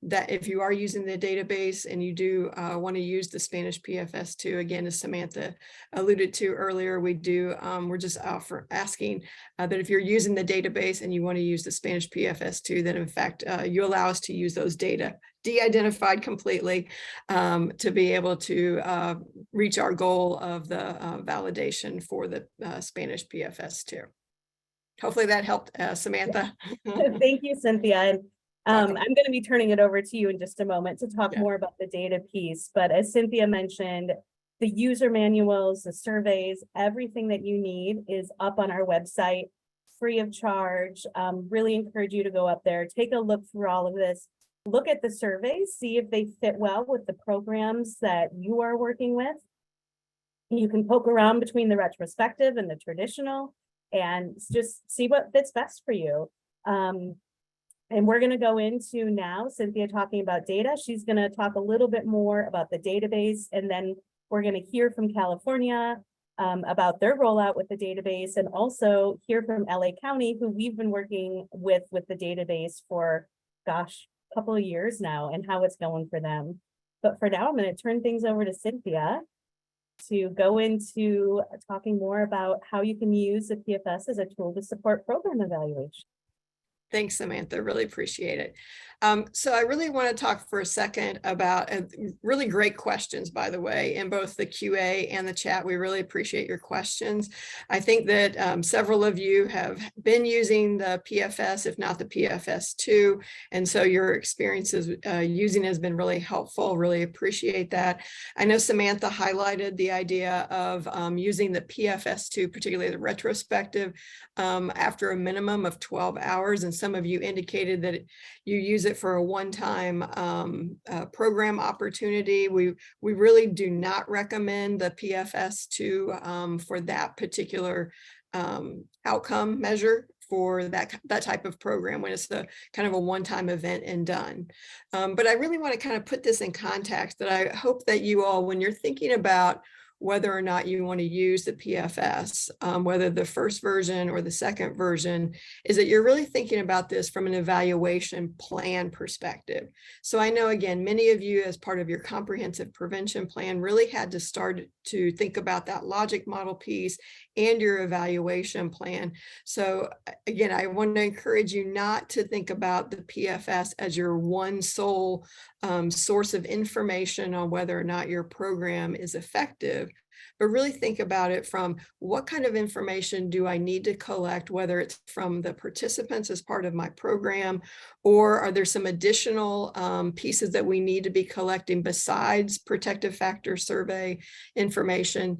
that if you are using the database and you do want to use the Spanish PFS2, again, as Samantha alluded to earlier, we're just asking that if you're using the database and you want to use the Spanish PFS2, that in fact you allow us to use those data de-identified completely to be able to reach our goal of the validation for the Spanish PFS2. Hopefully that helped, Samantha. Thank you, Cynthia. And I'm going to be turning it over to you in just a moment to talk more about the data piece. But as Cynthia mentioned, the user manuals, the surveys, everything that you need is up on our website, free of charge. Really encourage you to go up there, take a look through all of this. Look at the surveys, see if they fit well with the programs that you are working with. You can poke around between the retrospective and the traditional and just see what fits best for you. And we're going to go into now, Cynthia talking about data. She's going to talk a little bit more about the database, and then we're going to hear from California about their rollout with the database, and also hear from LA County, who we've been working with the database for, gosh, couple of years now, and how it's going for them. But for now, I'm going to turn things over to Cynthia to go into talking more about how you can use the PFS as a tool to support program evaluation. Thanks, Samantha. Really appreciate it. So I really want to talk for a second about really great questions, by the way, in both the QA and the chat. We really appreciate your questions. I think that several of you have been using the PFS, if not the PFS2, and so your experiences using it has been really helpful. Really appreciate that. I know Samantha highlighted the idea of using the PFS2, particularly the retrospective, after a minimum of 12 hours, and some of you indicated that you use it for a one-time program opportunity. We really do not recommend the PFS2 for that particular outcome measure for that type of program when it's a kind of a one-time event and done. But I really want to kind of put this in context, that I hope that you all, when you're thinking about whether or not you want to use the PFS, whether the first version or the second version, is that you're really thinking about this from an evaluation plan perspective. So I know, again, many of you, as part of your comprehensive prevention plan, really had to start to think about that logic model piece and your evaluation plan. So again, I want to encourage you not to think about the PFS as your one sole source of information on whether or not your program is effective, but really think about it from what kind of information do I need to collect, whether it's from the participants as part of my program, or are there some additional pieces that we need to be collecting besides protective factor survey information.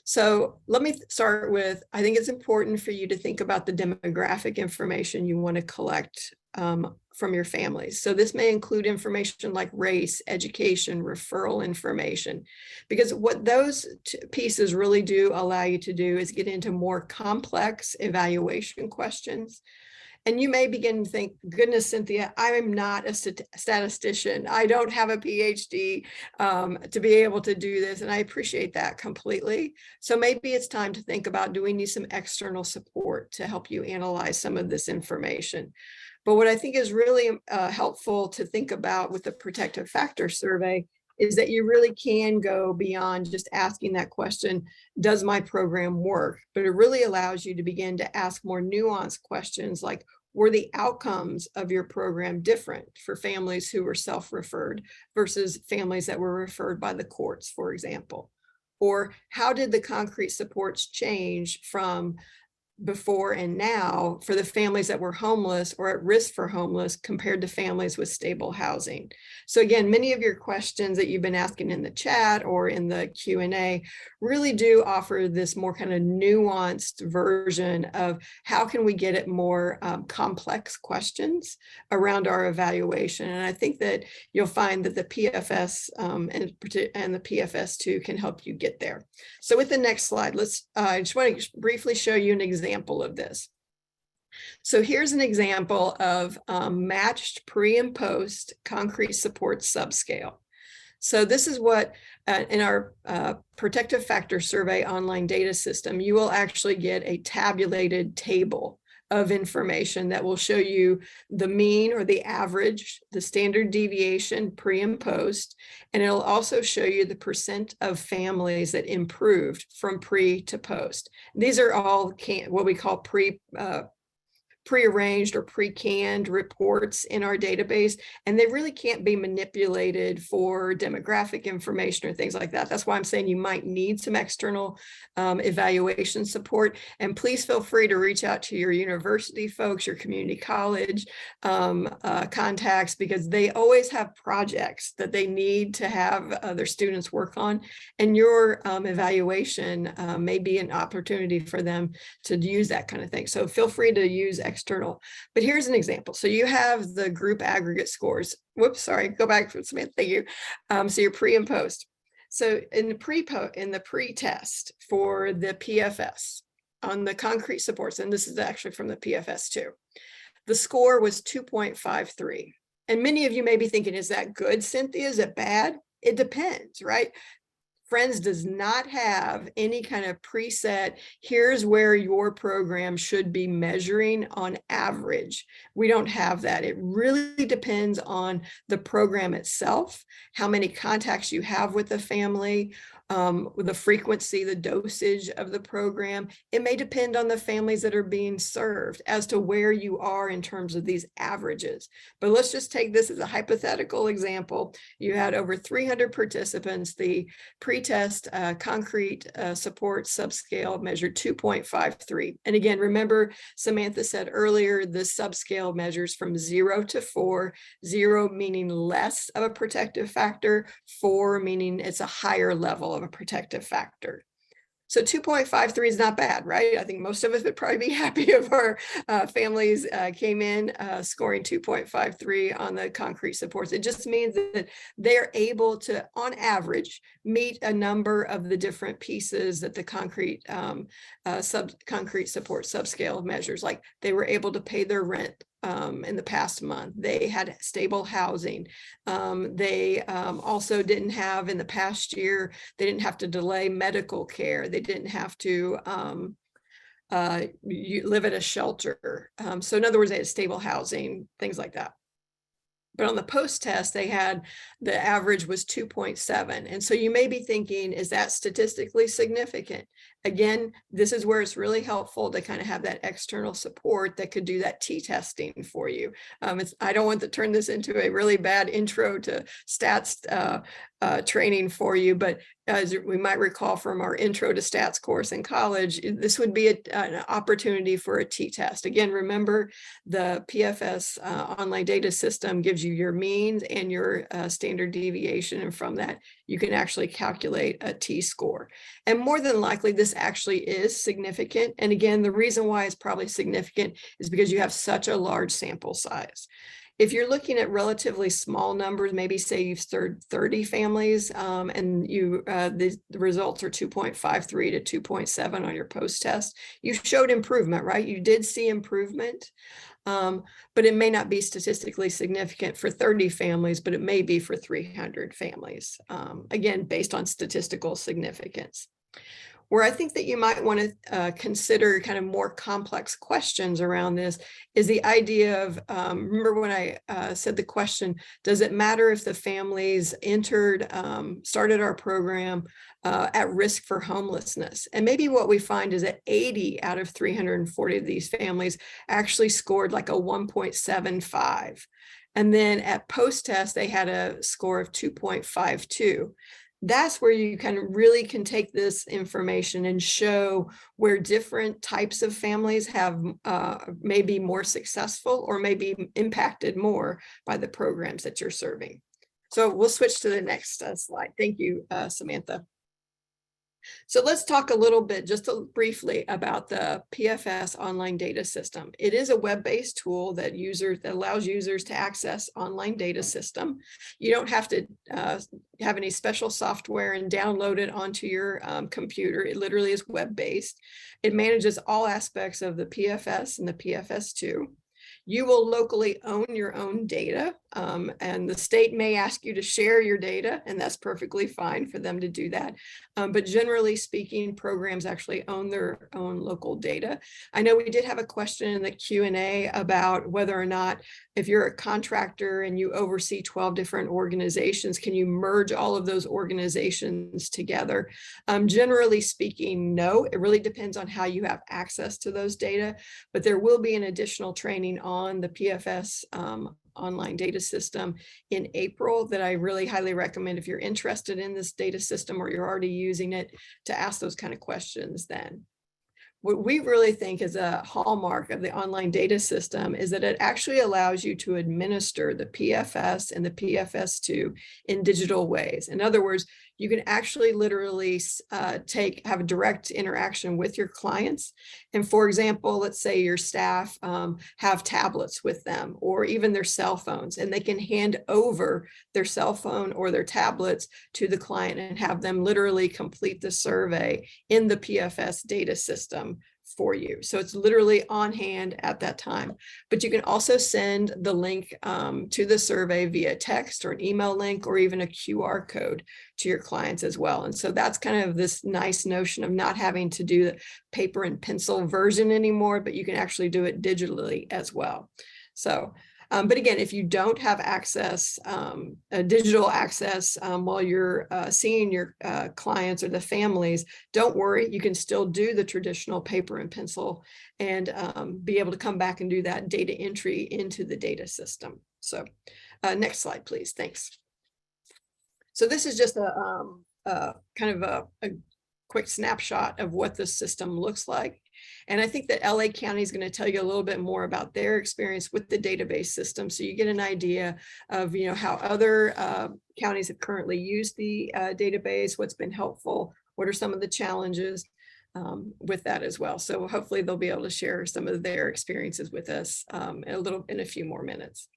So let me start with, I think it's important for you to think about the demographic information you want to collect from your families. So this may include information like race, education, referral information, because what those pieces really do allow you to do is get into more complex evaluation questions. And you may begin to think, goodness, Cynthia, I'm not a statistician. I don't have a PhD to be able to do this. And I appreciate that completely. So maybe it's time to think about, do we need some external support to help you analyze some of this information? But what I think is really helpful to think about with the protective factor survey is that you really can go beyond just asking that question, does my program work? But it really allows you to begin to ask more nuanced questions like, were the outcomes of your program different for families who were self-referred versus families that were referred by the courts, for example? Or how did the concrete supports change from before and now for the families that were homeless or at risk for homeless compared to families with stable housing? So again, many of your questions that you've been asking in the chat or in the Q&A really do offer this more kind of nuanced version of how can we get at more complex questions around our evaluation. And I think that you'll find that the PFS and the PFS2 can help you get there. So with the next slide, I just want to briefly show you an example of this. So here's an example of matched pre and post concrete support subscale. So this is what in our protective factor survey online data system, you will actually get a tabulated table of information that will show you the mean or the average, the standard deviation pre and post, and it'll also show you the percent of families that improved from pre to post. These are all what we call prearranged or pre-canned reports in our database, and they really can't be manipulated for demographic information or things like that. That's why I'm saying you might need some external evaluation support. And please feel free to reach out to your university folks, your community college contacts, because they always have projects that they need to have their students work on. And your evaluation may be an opportunity for them to use that kind of thing. So feel free to use external. But here's an example. So you have the group aggregate scores. Whoops, sorry, go back for Samantha. Thank you. So your pre and post. So in the pre-test for the PFS on the concrete supports, and this is actually from the PFS too, the score was 2.53. And many of you may be thinking, is that good, Cynthia? Is it bad? It depends, right? Friends does not have any kind of preset, here's where your program should be measuring on average. We don't have that. It really depends on the program itself, how many contacts you have with the family, with the frequency, the dosage of the program. It may depend on the families that are being served as to where you are in terms of these averages. But let's just take this as a hypothetical example. You had over 300 participants. The pre-test concrete support subscale measured 2.53. And again, remember, Samantha said earlier, the subscale measures from 0 to 4, 0 meaning less of a protective factor, 4 meaning it's a higher level of a protective factor. So 2.53 is not bad, right? I think most of us would probably be happy if our families came in scoring 2.53 on the concrete supports. It just means that they're able to, on average, meet a number of the different pieces that the concrete concrete support subscale measures. Like they were able to pay their rent in the past month. They had stable housing. They also didn't have, in the past year, they didn't have to delay medical care. They didn't have to live at a shelter. So in other words, they had stable housing, things like that. But on the post-test, they had, the average was 2.7. And so you may be thinking, is that statistically significant? Again, this is where it's really helpful to kind of have that external support that could do that t-testing for you. I don't want to turn this into a really bad intro to stats training for you, but as we might recall from our intro to stats course in college, this would be an opportunity for a t-test. Again, remember the PFS online data system gives you your means and your standard deviation, and from that you can actually calculate a t-score. And more than likely this actually is significant. And again, the reason why it's probably significant is because you have such a large sample size. If you're looking at relatively small numbers, maybe say you've served 30 families and the results are 2.53 to 2.7 on your post-test, you showed improvement, right? You did see improvement, but it may not be statistically significant for 30 families, but it may be for 300 families, again, based on statistical significance. Where I think that you might want to consider kind of more complex questions around this is the idea of, remember when I said the question, does it matter if the families started our program at risk for homelessness? And maybe what we find is that 80 out of 340 of these families actually scored like a 1.75. And then at post-test, they had a score of 2.52. That's where you really can take this information and show where different types of families have maybe more successful or maybe impacted more by the programs that you're serving. So we'll switch to the next slide. Thank you, Samantha. So let's talk a little bit, just briefly, about the PFS online data system. It is a web-based tool that allows users to access online data system. You don't have to have any special software and download it onto your computer. It literally is web-based. It manages all aspects of the PFS and the PFS2. You will locally own your own data, and the state may ask you to share your data, and that's perfectly fine for them to do that. But generally speaking, programs actually own their own local data. I know we did have a question in the Q&A about whether or not, if you're a contractor and you oversee 12 different organizations, can you merge all of those organizations together? Generally speaking, no. It really depends on how you have access to those data, but there will be an additional training on the PFS online data system in April that I really highly recommend if you're interested in this data system or you're already using it, to ask those kind of questions then. What we really think is a hallmark of the online data system is that it actually allows you to administer the PFS and the PFS2 in digital ways. In other words, you can actually literally have a direct interaction with your clients. And for example, let's say your staff have tablets with them or even their cell phones, and they can hand over their cell phone or their tablets to the client and have them literally complete the survey in the PFS data system for you. So it's literally on hand at that time. But you can also send the link to the survey via text or an email link or even a QR code to your clients as well. And so that's kind of this nice notion of not having to do the paper and pencil version anymore, but you can actually do it digitally as well. So but again, if you don't have access, digital access while you're seeing your clients or the families, don't worry, you can still do the traditional paper and pencil and be able to come back and do that data entry into the data system. So next slide, please. Thanks. So this is just a kind of a quick snapshot of what the system looks like. And I think that LA County is going to tell you a little bit more about their experience with the database system. So you get an idea of, how other counties have currently used the database, what's been helpful, what are some of the challenges with that as well. So hopefully they'll be able to share some of their experiences with us in a few more minutes.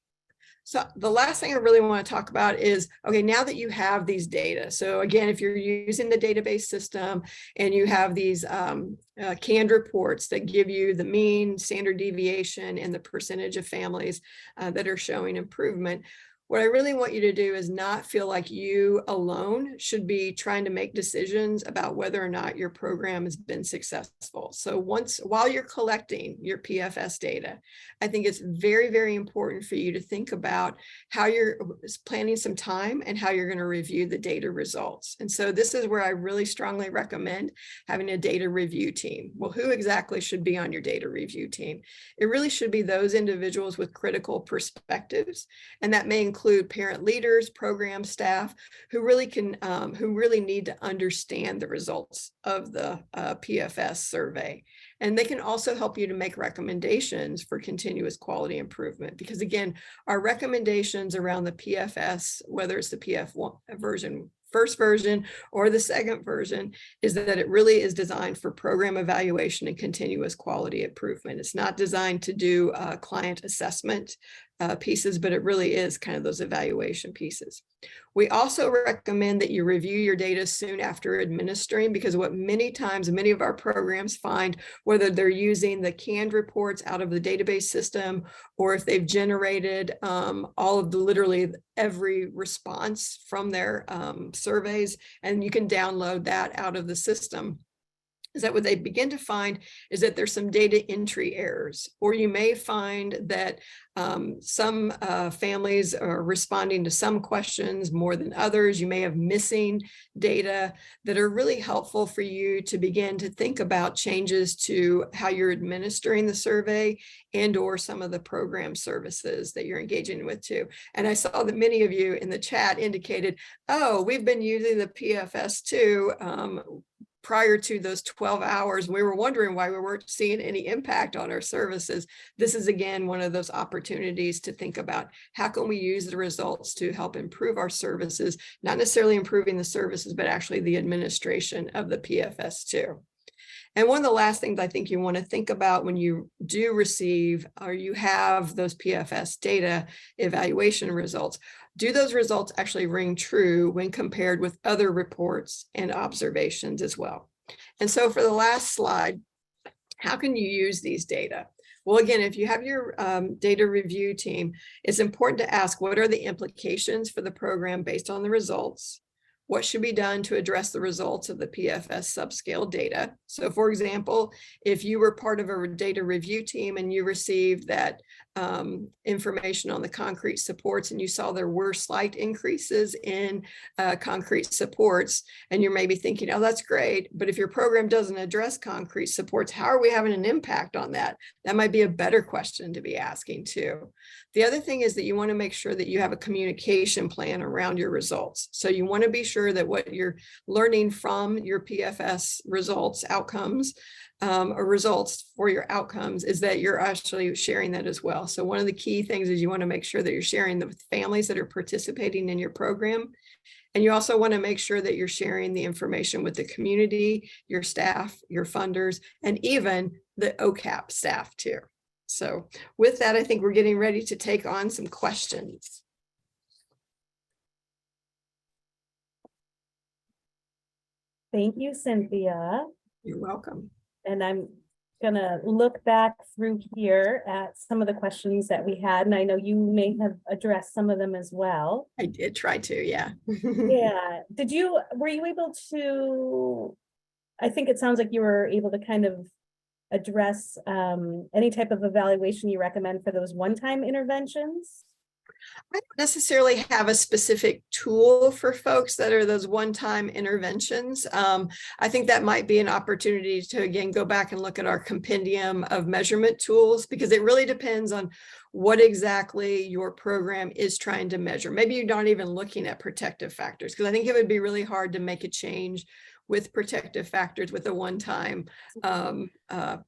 So the last thing I really want to talk about is, okay, now that you have these data, so again, if you're using the database system and you have these canned reports that give you the mean, standard deviation, and the percentage of families that are showing improvement, What I really want you to do is not feel like you alone should be trying to make decisions about whether or not your program has been successful. So while you're collecting your PFS data, I think it's very, very important for you to think about how you're planning some time and how you're going to review the data results. And so this is where I really strongly recommend having a data review team. Well, who exactly should be on your data review team? It really should be those individuals with critical perspectives, and that may include parent leaders, program staff, who really need to understand the results of the PFS survey. And they can also help you to make recommendations for continuous quality improvement. Because again, our recommendations around the PFS, whether it's the first version or the second version, is that it really is designed for program evaluation and continuous quality improvement. It's not designed to do client assessment pieces, but it really is kind of those evaluation pieces. We also recommend that you review your data soon after administering, because what many of our programs find, whether they're using the canned reports out of the database system, or if they've generated all of the literally every response from their surveys, and you can download that out of the system, is that what they begin to find is that there's some data entry errors, or you may find that some families are responding to some questions more than others. You may have missing data that are really helpful for you to begin to think about changes to how you're administering the survey and or some of the program services that you're engaging with too. And I saw that many of you in the chat indicated, oh, we've been using the PFS too. Prior to those 12 hours, we were wondering why we weren't seeing any impact on our services. This is, again, one of those opportunities to think about how can we use the results to help improve our services, not necessarily improving the services, but actually the administration of the PFS too. And one of the last things I think you want to think about when you do receive or you have those PFS data evaluation results, do those results actually ring true when compared with other reports and observations as well? And so for the last slide, how can you use these data? Well, again, if you have your data review team, it's important to ask, what are the implications for the program based on the results? What should be done to address the results of the PFS subscale data? So for example, if you were part of a data review team and you received that information on the concrete supports and you saw there were slight increases in concrete supports, and you're maybe thinking, oh, that's great, but if your program doesn't address concrete supports, how are we having an impact on that? That might be a better question to be asking too. The other thing is that you want to make sure that you have a communication plan around your results. So you want to be sure that what you're learning from your PFS results, outcomes, or results for your outcomes, is that you're actually sharing that as well. So one of the key things is you want to make sure that you're sharing the families that are participating in your program. And you also want to make sure that you're sharing the information with the community, your staff, your funders, and even the OCAP staff too. So with that, I think we're getting ready to take on some questions. Thank you, Cynthia. You're welcome. And I'm gonna look back through here at some of the questions that we had, and I know you may have addressed some of them as well. I did try to, yeah. Yeah. Were you able to, I think it sounds like you were able to kind of address any type of evaluation you recommend for those one-time interventions? I don't necessarily have a specific tool for folks that are those one-time interventions. I think that might be an opportunity to, again, go back and look at our compendium of measurement tools, because it really depends on what exactly your program is trying to measure. Maybe you're not even looking at protective factors, because I think it would be really hard to make a change with protective factors with a one-time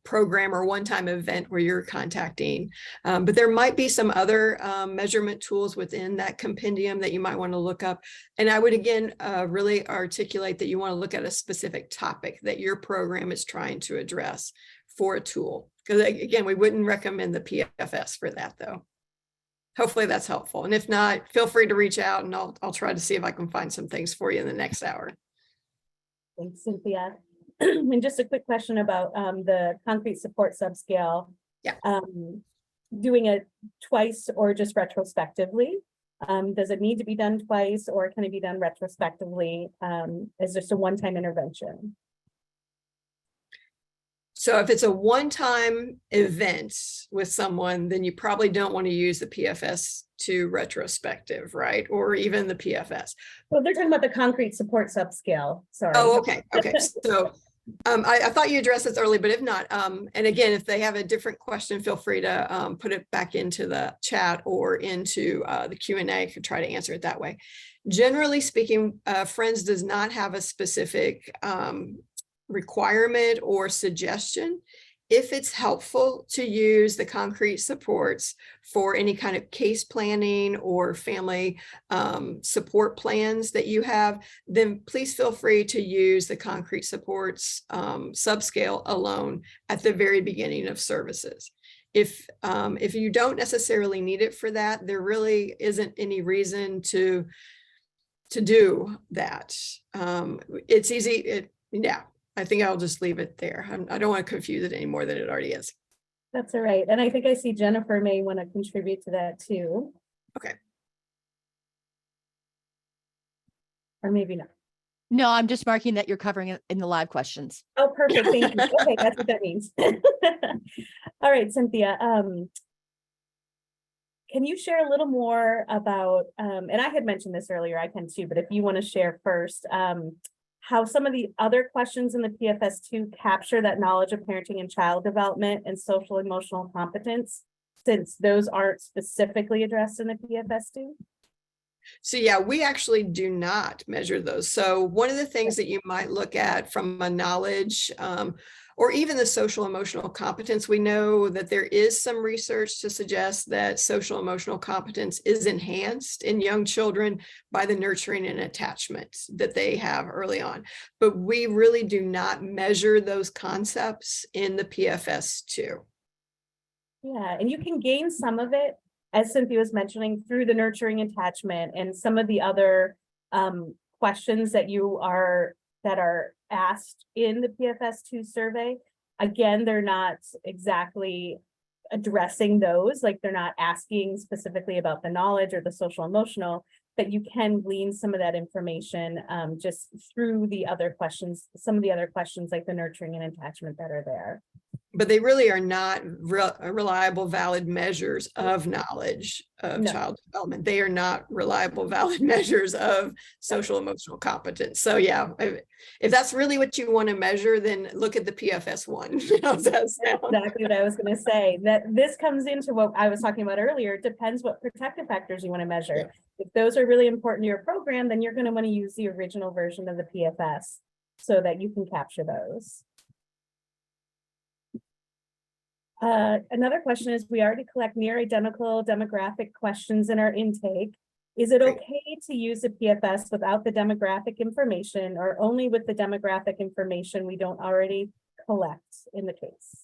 program or one-time event where you're contacting. But there might be some other measurement tools within that compendium that you might want to look up. And I would, again, really articulate that you want to look at a specific topic that your program is trying to address for a tool. Because again, we wouldn't recommend the PFS for that though. Hopefully that's helpful. And if not, feel free to reach out and I'll try to see if I can find some things for you in the next hour. Thanks, Cynthia. And just a quick question about the concrete support subscale. Yeah. Doing it twice or just retrospectively? Does it need to be done twice, or can it be done retrospectively as just a one-time intervention? So if it's a one-time event with someone, then you probably don't want to use the PFS2 retrospective, right? Or even the PFS. Well, they're talking about the concrete support subscale, sorry. Oh, okay. Okay. So I thought you addressed this early, but if not, and again, if they have a different question, feel free to put it back into the chat or into the Q&A. I could try to answer it that way. Generally speaking, Friends does not have a specific requirement or suggestion. If it's helpful to use the concrete supports for any kind of case planning or family support plans that you have, then please feel free to use the concrete supports subscale alone at the very beginning of services. If you don't necessarily need it for that, there really isn't any reason to do that. It's easy. Yeah. I think I'll just leave it there. I don't want to confuse it any more than it already is. That's all right. And I think I see Jennifer may want to contribute to that too. Okay. Or maybe not. No, I'm just marking that you're covering it in the live questions. Oh, perfect. Thank you. Okay, that's what that means. All right, Cynthia. Can you share a little more about, and I had mentioned this earlier, I can too, but if you want to share first, how some of the other questions in the PFS2 capture that knowledge of parenting and child development and social emotional competence, since those aren't specifically addressed in the PFS2? So yeah, we actually do not measure those. So one of the things that you might look at from a knowledge or even the social emotional competence, we know that there is some research to suggest that social emotional competence is enhanced in young children by the nurturing and attachment that they have early on. But we really do not measure those concepts in the PFS2. Yeah, and you can gain some of it, as Cynthia was mentioning, through the nurturing attachment and some of the other questions that are asked in the PFS2 survey. Again, they're not exactly addressing those, like they're not asking specifically about the knowledge or the social emotional, but you can glean some of that information just through the other questions, some of the other questions like the nurturing and attachment that are there. But they really are not reliable, valid measures of knowledge of child development. They are not reliable, valid measures of social emotional competence. So yeah, if that's really what you want to measure, then look at the PFS1. How's that sound? Exactly what I was going to say. That this comes into what I was talking about earlier. It depends what protective factors you want to measure. Yeah. If those are really important to your program, then you're going to want to use the original version of the PFS so that you can capture those. Another question is, we already collect near identical demographic questions in our intake. Is it okay to use the PFS without the demographic information, or only with the demographic information we don't already collect in the case?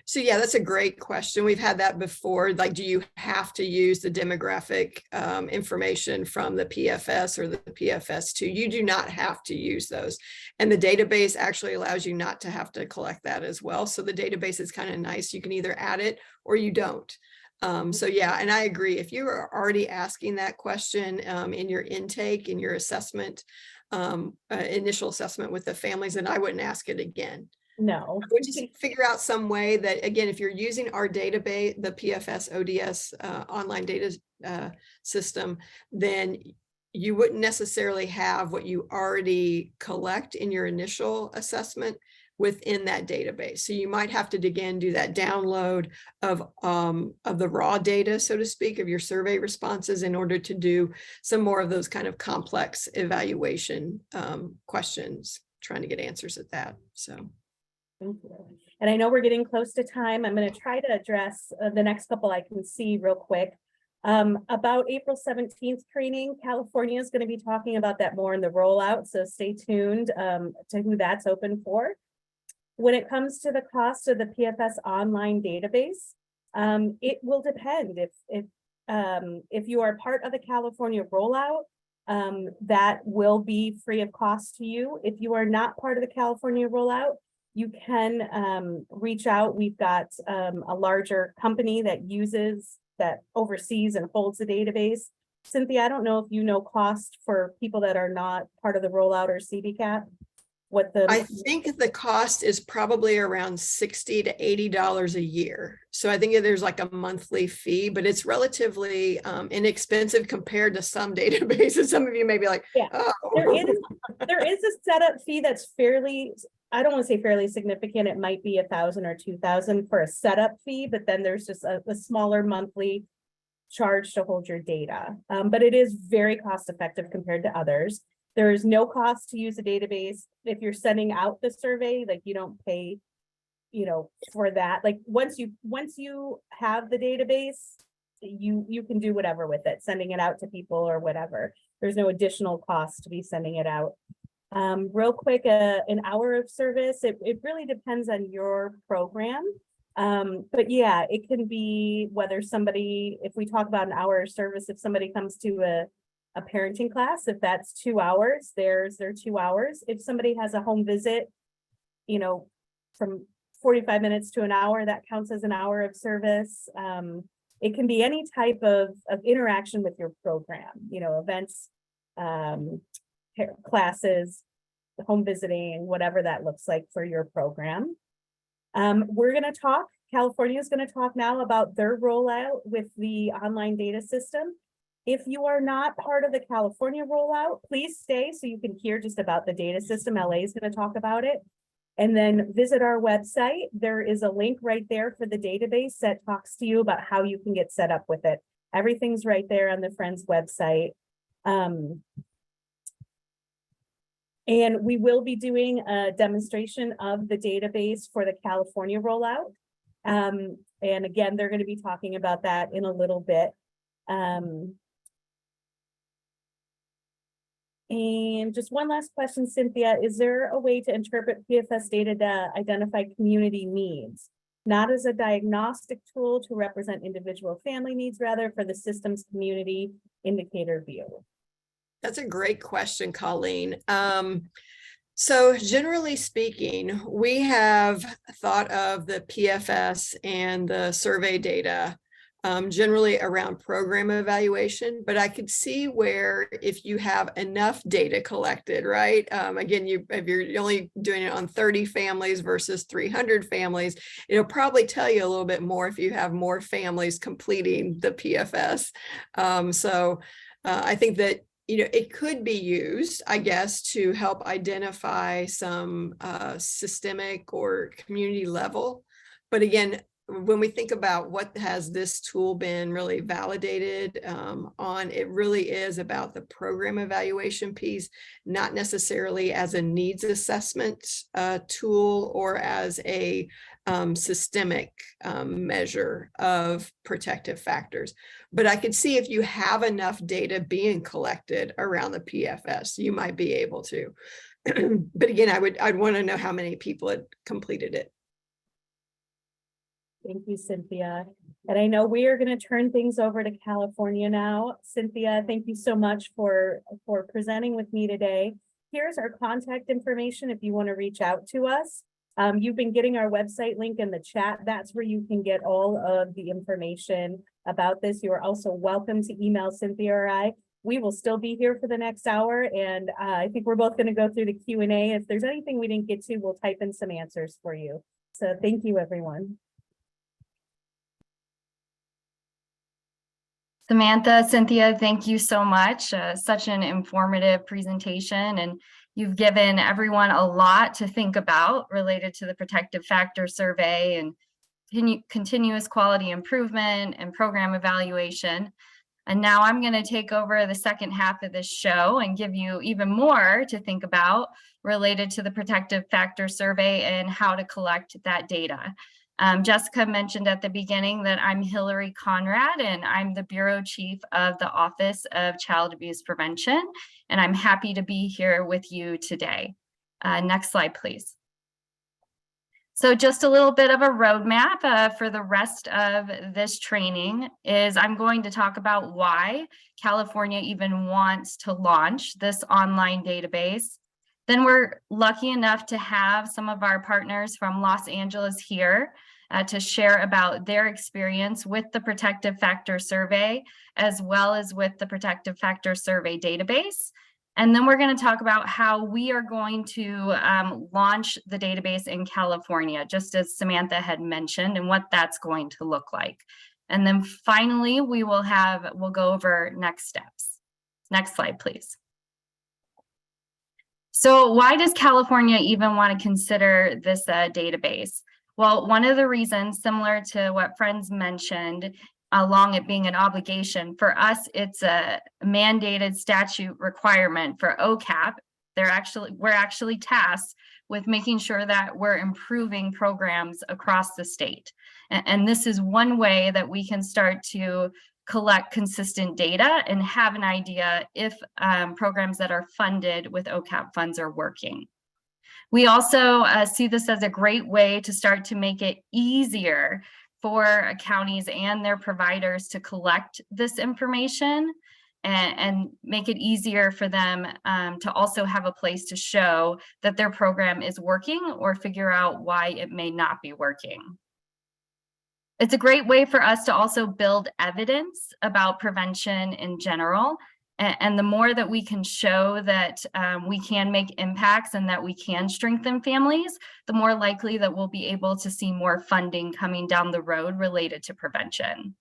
So yeah, that's a great question. We've had that before. Like, do you have to use the demographic information from the PFS or the PFS2? You do not have to use those. And the database actually allows you not to have to collect that as well. So the database is kind of nice. You can either add it or you don't. So yeah, and I agree. If you are already asking that question in your intake, in your assessment, initial assessment with the families, then I wouldn't ask it again. No. We just figure out some way that, again, if you're using our database, the PFS ODS online data system, then you wouldn't necessarily have what you already collect in your initial assessment within that database. So you might have to again do that download of the raw data, so to speak, of your survey responses in order to do some more of those kind of complex evaluation questions, trying to get answers at that. So. Thank you. And I know we're getting close to time. I'm going to try to address the next couple I can see real quick. About April 17th training, California is going to be talking about that more in the rollout. So stay tuned to who that's open for. When it comes to the cost of the PFS online database, it will depend. If you are part of the California rollout, that will be free of cost to you. If you are not part of the California rollout, you can reach out. We've got a larger company that oversees and holds the database. Cynthia, I don't know if you know cost for people that are not part of the rollout or CDCAT, what the. I think the cost is probably around $60 to $80 a year. So I think there's like a monthly fee, but it's relatively inexpensive compared to some databases. Some of you may be like, Yeah. oh. There is a setup fee that's fairly, I don't want to say fairly significant. It might be $1,000 or $2,000 for a setup fee, but then there's just a smaller monthly charge to hold your data. But it is very cost effective compared to others. There is no cost to use a database. If you're sending out the survey, like you don't pay, for that. Like once you have the database, you can do whatever with it, sending it out to people or whatever. There's no additional cost to be sending it out. Real quick, an hour of service, it really depends on your program. But yeah, it can be whether somebody, if we talk about an hour of service, if somebody comes to a parenting class, if that's 2 hours, there's their 2 hours. If somebody has a home visit, from 45 minutes to an hour, that counts as an hour of service. It can be any type of interaction with your program, events, classes, home visiting, whatever that looks like for your program. We're going to talk, California is going to talk now about their rollout with the online data system. If you are not part of the California rollout, please stay so you can hear just about the data system. LA is going to talk about it. And then visit our website. There is a link right there for the database that talks to you about how you can get set up with it. Everything's right there on the Friends website. And we will be doing a demonstration of the database for the California rollout. And again, they're going to be talking about that in a little bit. And just one last question, Cynthia, is there a way to interpret PFS data to identify community needs? Not as a diagnostic tool to represent individual family needs, rather for the system's community indicator view? That's a great question, Colleen. So generally speaking, we have thought of the PFS and the survey data generally around program evaluation, but I could see where if you have enough data collected, right? Again, if you're only doing it on 30 families versus 300 families, it'll probably tell you a little bit more if you have more families completing the PFS. I think that it could be used, I guess, to help identify some systemic or community level. But again, when we think about what has this tool been really validated on, it really is about the program evaluation piece, not necessarily as a needs assessment tool or as a systemic measure of protective factors. But I could see if you have enough data being collected around the PFS, you might be able to. But again, I'd want to know how many people had completed it. Thank you, Cynthia. And I know we are going to turn things over to California now. Cynthia, thank you so much for presenting with me today. Here's our contact information if you want to reach out to us. You've been getting our website link in the chat. That's where you can get all of the information about this. You are also welcome to email Cynthia or I. We will still be here for the next hour, and I think we're both going to go through the Q&A. If there's anything we didn't get to, we'll type in some answers for you. So thank you, everyone. Samantha, Cynthia, thank you so much. Such an informative presentation, and you've given everyone a lot to think about related to the protective factor survey and continuous quality improvement and program evaluation. And now I'm going to take over the second half of this show and give you even more to think about related to the protective factor survey and how to collect that data. Jessica mentioned at the beginning that I'm Hillary Conrad, and I'm the Bureau Chief of the Office of Child Abuse Prevention, and I'm happy to be here with you today. Next slide, please. So just a little bit of a roadmap for the rest of this training is I'm going to talk about why California even wants to launch this online database. Then we're lucky enough to have some of our partners from Los Angeles here to share about their experience with the Protective Factor Survey, as well as with the Protective Factor Survey database. And then we're going to talk about how we are going to launch the database in California, just as Samantha had mentioned, and what that's going to look like. And then finally, we'll go over next steps. Next slide, please. So why does California even want to consider this database? Well, one of the reasons, similar to what Friends mentioned, along it being an obligation, for us, it's a mandated statute requirement for OCAP. We're actually tasked with making sure that we're improving programs across the state. And this is one way that we can start to collect consistent data and have an idea if programs that are funded with OCAP funds are working. We also see this as a great way to start to make it easier for counties and their providers to collect this information and make it easier for them to also have a place to show that their program is working or figure out why it may not be working. It's a great way for us to also build evidence about prevention in general. And the more that we can show that we can make impacts and that we can strengthen families, the more likely that we'll be able to see more funding coming down the road related to prevention.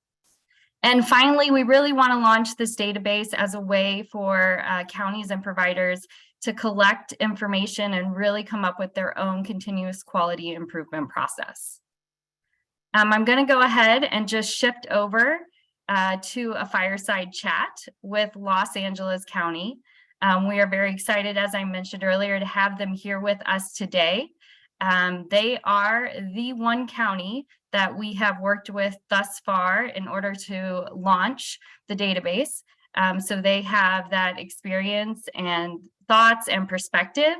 And finally, we really want to launch this database as a way for counties and providers to collect information and really come up with their own continuous quality improvement process. I'm going to go ahead and just shift over to a fireside chat with Los Angeles County. We are very excited, as I mentioned earlier, to have them here with us today. They are the one county that we have worked with thus far in order to launch the database. So they have that experience and thoughts and perspective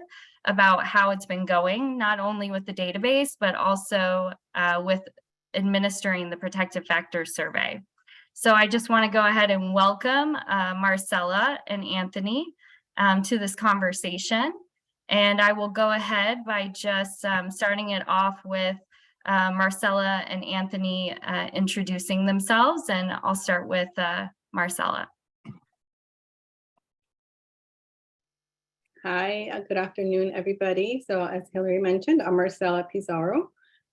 about how it's been going, not only with the database, but also with administering the Protective Factor Survey. So I just want to go ahead and welcome Marcella and Anthony to this conversation. And I will go ahead by just starting it off with Marcella and Anthony introducing themselves, and I'll start with Marcella. Hi, good afternoon, everybody. So as Hillary mentioned, I'm Marcella Pizarro,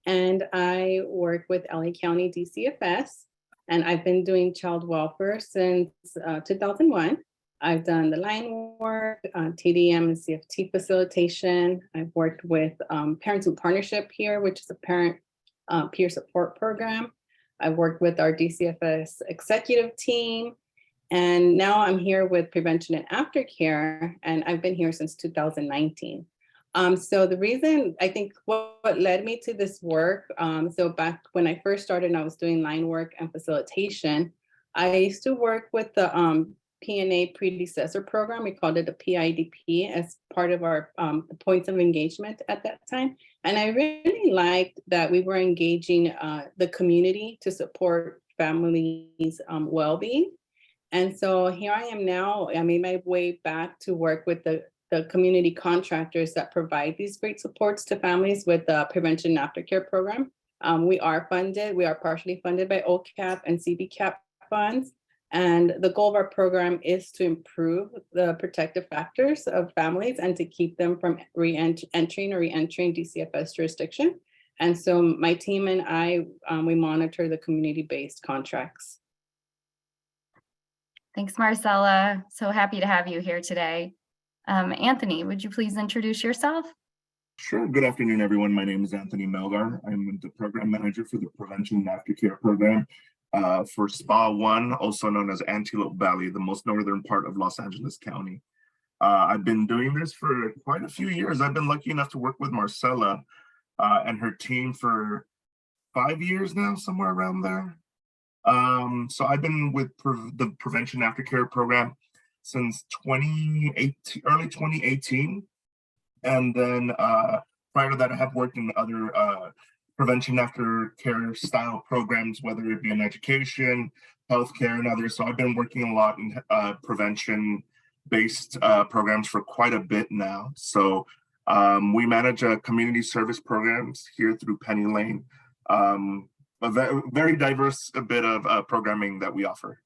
and I work with LA County DCFS, and I've been doing child welfare since 2001. I've done the line work, TDM and CFT facilitation. I've worked with Parents in Partnership here, which is a parent peer support program. I've worked with our DCFS executive team, and now I'm here with Prevention and Aftercare, and I've been here since 2019. So the reason, I think what led me to this work, so back when I first started and I was doing line work and facilitation, I used to work with the P&A predecessor program. We called it the PIDP as part of our the points of engagement at that time. And I really liked that we were engaging the community to support families' well-being. And so here I am now. I made my way back to work with the community contractors that provide these great supports to families with the Prevention and Aftercare program. We are partially funded by OCAP and CBCAP funds. And the goal of our program is to improve the protective factors of families and to keep them from entering DCFS jurisdiction. And so my team and I, we monitor the community-based contracts. Thanks, Marcella. So happy to have you here today. Anthony, would you please introduce yourself? Sure. Good afternoon, everyone. My name is Anthony Melgar. I'm the program manager for the Prevention and Aftercare program for SPA 1, also known as Antelope Valley, the most northern part of Los Angeles County. I've been doing this for quite a few years. I've been lucky enough to work with Marcella and her team for 5 years now, somewhere around there. So I've been with the Prevention and Aftercare program since early 2018. And then prior to that, I have worked in other prevention aftercare style programs, whether it be in education, healthcare, and others. So I've been working a lot in prevention-based programs for quite a bit now. So we manage community service programs here through Penny Lane. A very diverse bit of programming that we offer.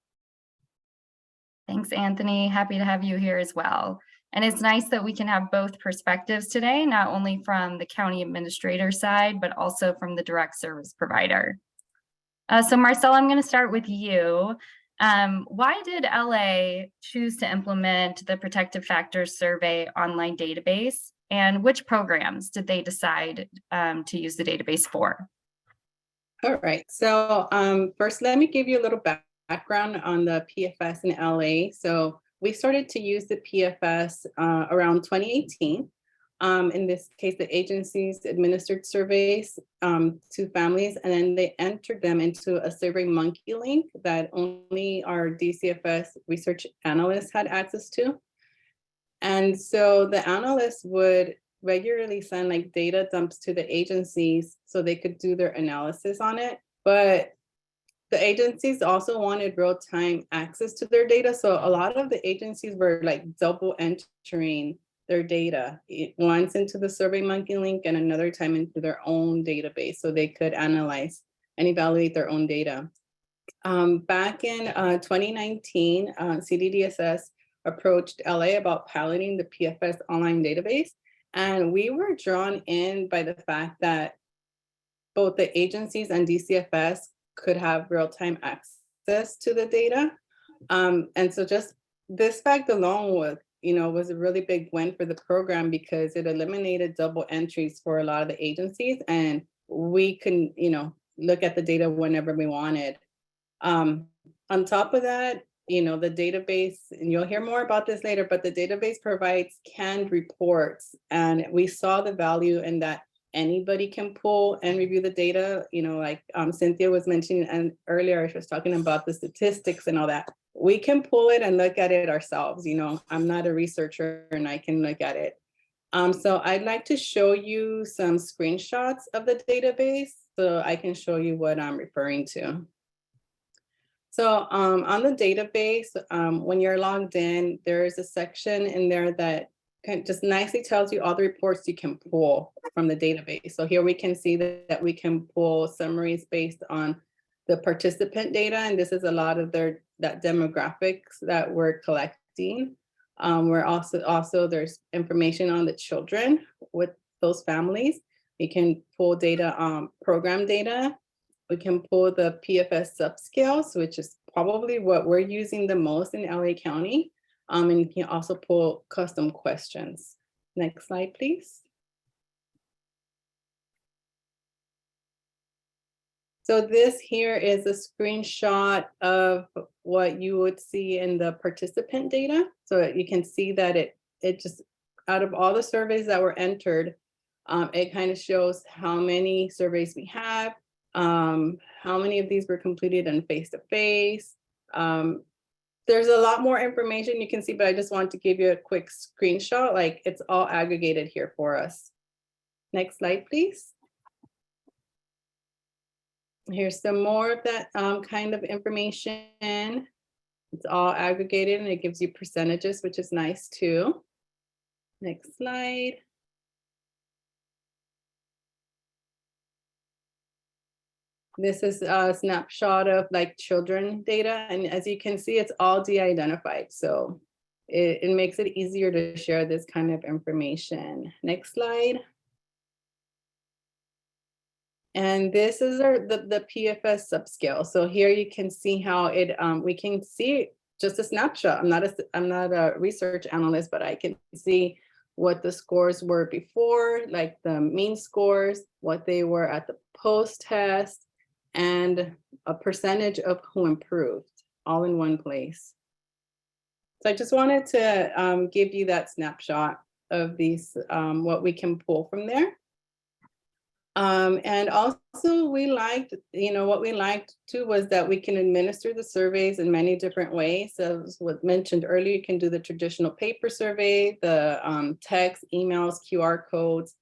Thanks, Anthony. Happy to have you here as well. And it's nice that we can have both perspectives today, not only from the county administrator side, but also from the direct service provider. So Marcel, I'm going to start with you. Why did LA choose to implement the Protective Factors Survey online database? And which programs did they decide to use the database for? All right, so first, let me give you a little background on the PFS in LA. So we started to use the PFS around 2018. In this case, the agencies administered surveys to families, and then they entered them into a SurveyMonkey link that only our DCFS research analysts had access to. And so the analysts would regularly send like data dumps to the agencies so they could do their analysis on it. But the agencies also wanted real-time access to their data. So a lot of the agencies were like double entering their data once into the SurveyMonkey link and another time into their own database so they could analyze and evaluate their own data. Back in 2019, CDDSS approached LA about piloting the PFS online database. And we were drawn in by the fact that both the agencies and DCFS could have real-time access to the data. And so just this fact alone was a really big win for the program because it eliminated double entries for a lot of the agencies, and we can, look at the data whenever we wanted. On top of that, the database, and you'll hear more about this later, but the database provides canned reports, and we saw the value in that anybody can pull and review the data, like Cynthia was mentioning, and earlier she was talking about the statistics and all that. We can pull it and look at it ourselves. I'm not a researcher and I can look at it. So I'd like to show you some screenshots of the database so I can show you what I'm referring to. So on the database, when you're logged in, there is a section in there that just nicely tells you all the reports you can pull from the database. So here we can see that we can pull summaries based on the participant data, and this is a lot of that demographics that we're collecting. We're also there's information on the children with those families. We can pull data on program data. We can pull the PFS subscales, which is probably what we're using the most in LA County. And you can also pull custom questions. Next slide, please. So this here is a screenshot of what you would see in the participant data. So you can see that it just, out of all the surveys that were entered, it kind of shows how many surveys we have, how many of these were completed in face-to-face. There's a lot more information you can see, but I just want to give you a quick screenshot, like it's all aggregated here for us. Next slide, please. Here's some more of that kind of information. It's all aggregated and it gives you percentages, which is nice too. Next slide. This is a snapshot of like children data. And as you can see, it's all de-identified. So it makes it easier to share this kind of information. Next slide. And this is the PFS subscale. So here you can see how it, we can see just a snapshot. I'm not a research analyst, but I can see what the scores were before, like the mean scores, what they were at the post-test, and a percentage of who improved, all in one place. So I just wanted to give you that snapshot of these, what we can pull from there. And also we liked, what we liked too was that we can administer the surveys in many different ways. So as was mentioned earlier, you can do the traditional paper survey, the text, emails, QR codes.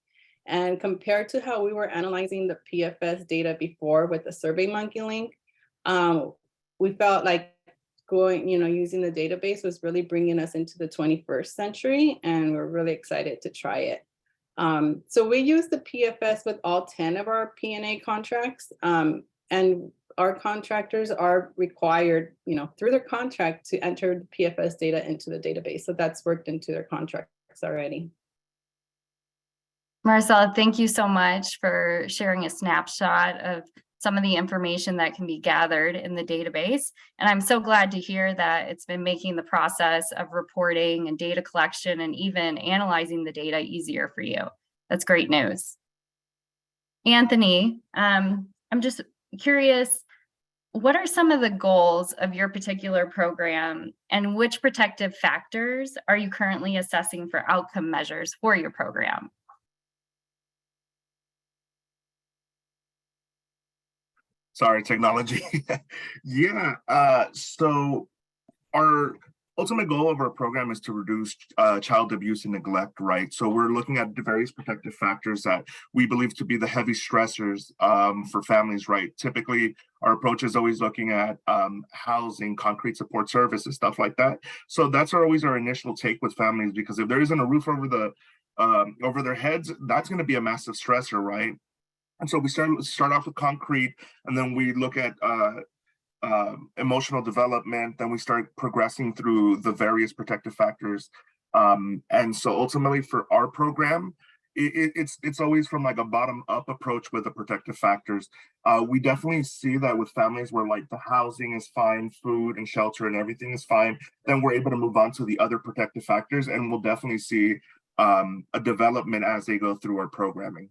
And compared to how we were analyzing the PFS data before with the SurveyMonkey link, we felt like using the database was really bringing us into the 21st century, and we're really excited to try it. So we use the PFS with all 10 of our P&A contracts, and our contractors are required, through their contract to enter the PFS data into the database. So that's worked into their contracts already. Marcella, thank you so much for sharing a snapshot of some of the information that can be gathered in the database. And I'm so glad to hear that it's been making the process of reporting and data collection and even analyzing the data easier for you. That's great news. Anthony, I'm just curious, what are some of the goals of your particular program, and which protective factors are you currently assessing for outcome measures for your program? Sorry, technology. Yeah, so our ultimate goal of our program is to reduce child abuse and neglect, right? So we're looking at the various protective factors that we believe to be the heavy stressors for families, right? Typically, our approach is always looking at housing, concrete support services, stuff like that. So that's always our initial take with families, because if there isn't a roof over their heads, that's going to be a massive stressor, right? And so we start off with concrete, and then we look at emotional development. Then we start progressing through the various protective factors. And so ultimately for our program, it's always from like a bottom up approach with the protective factors. We definitely see that with families where like the housing is fine, food and shelter and everything is fine, then we're able to move on to the other protective factors, and we'll definitely see a development as they go through our programming.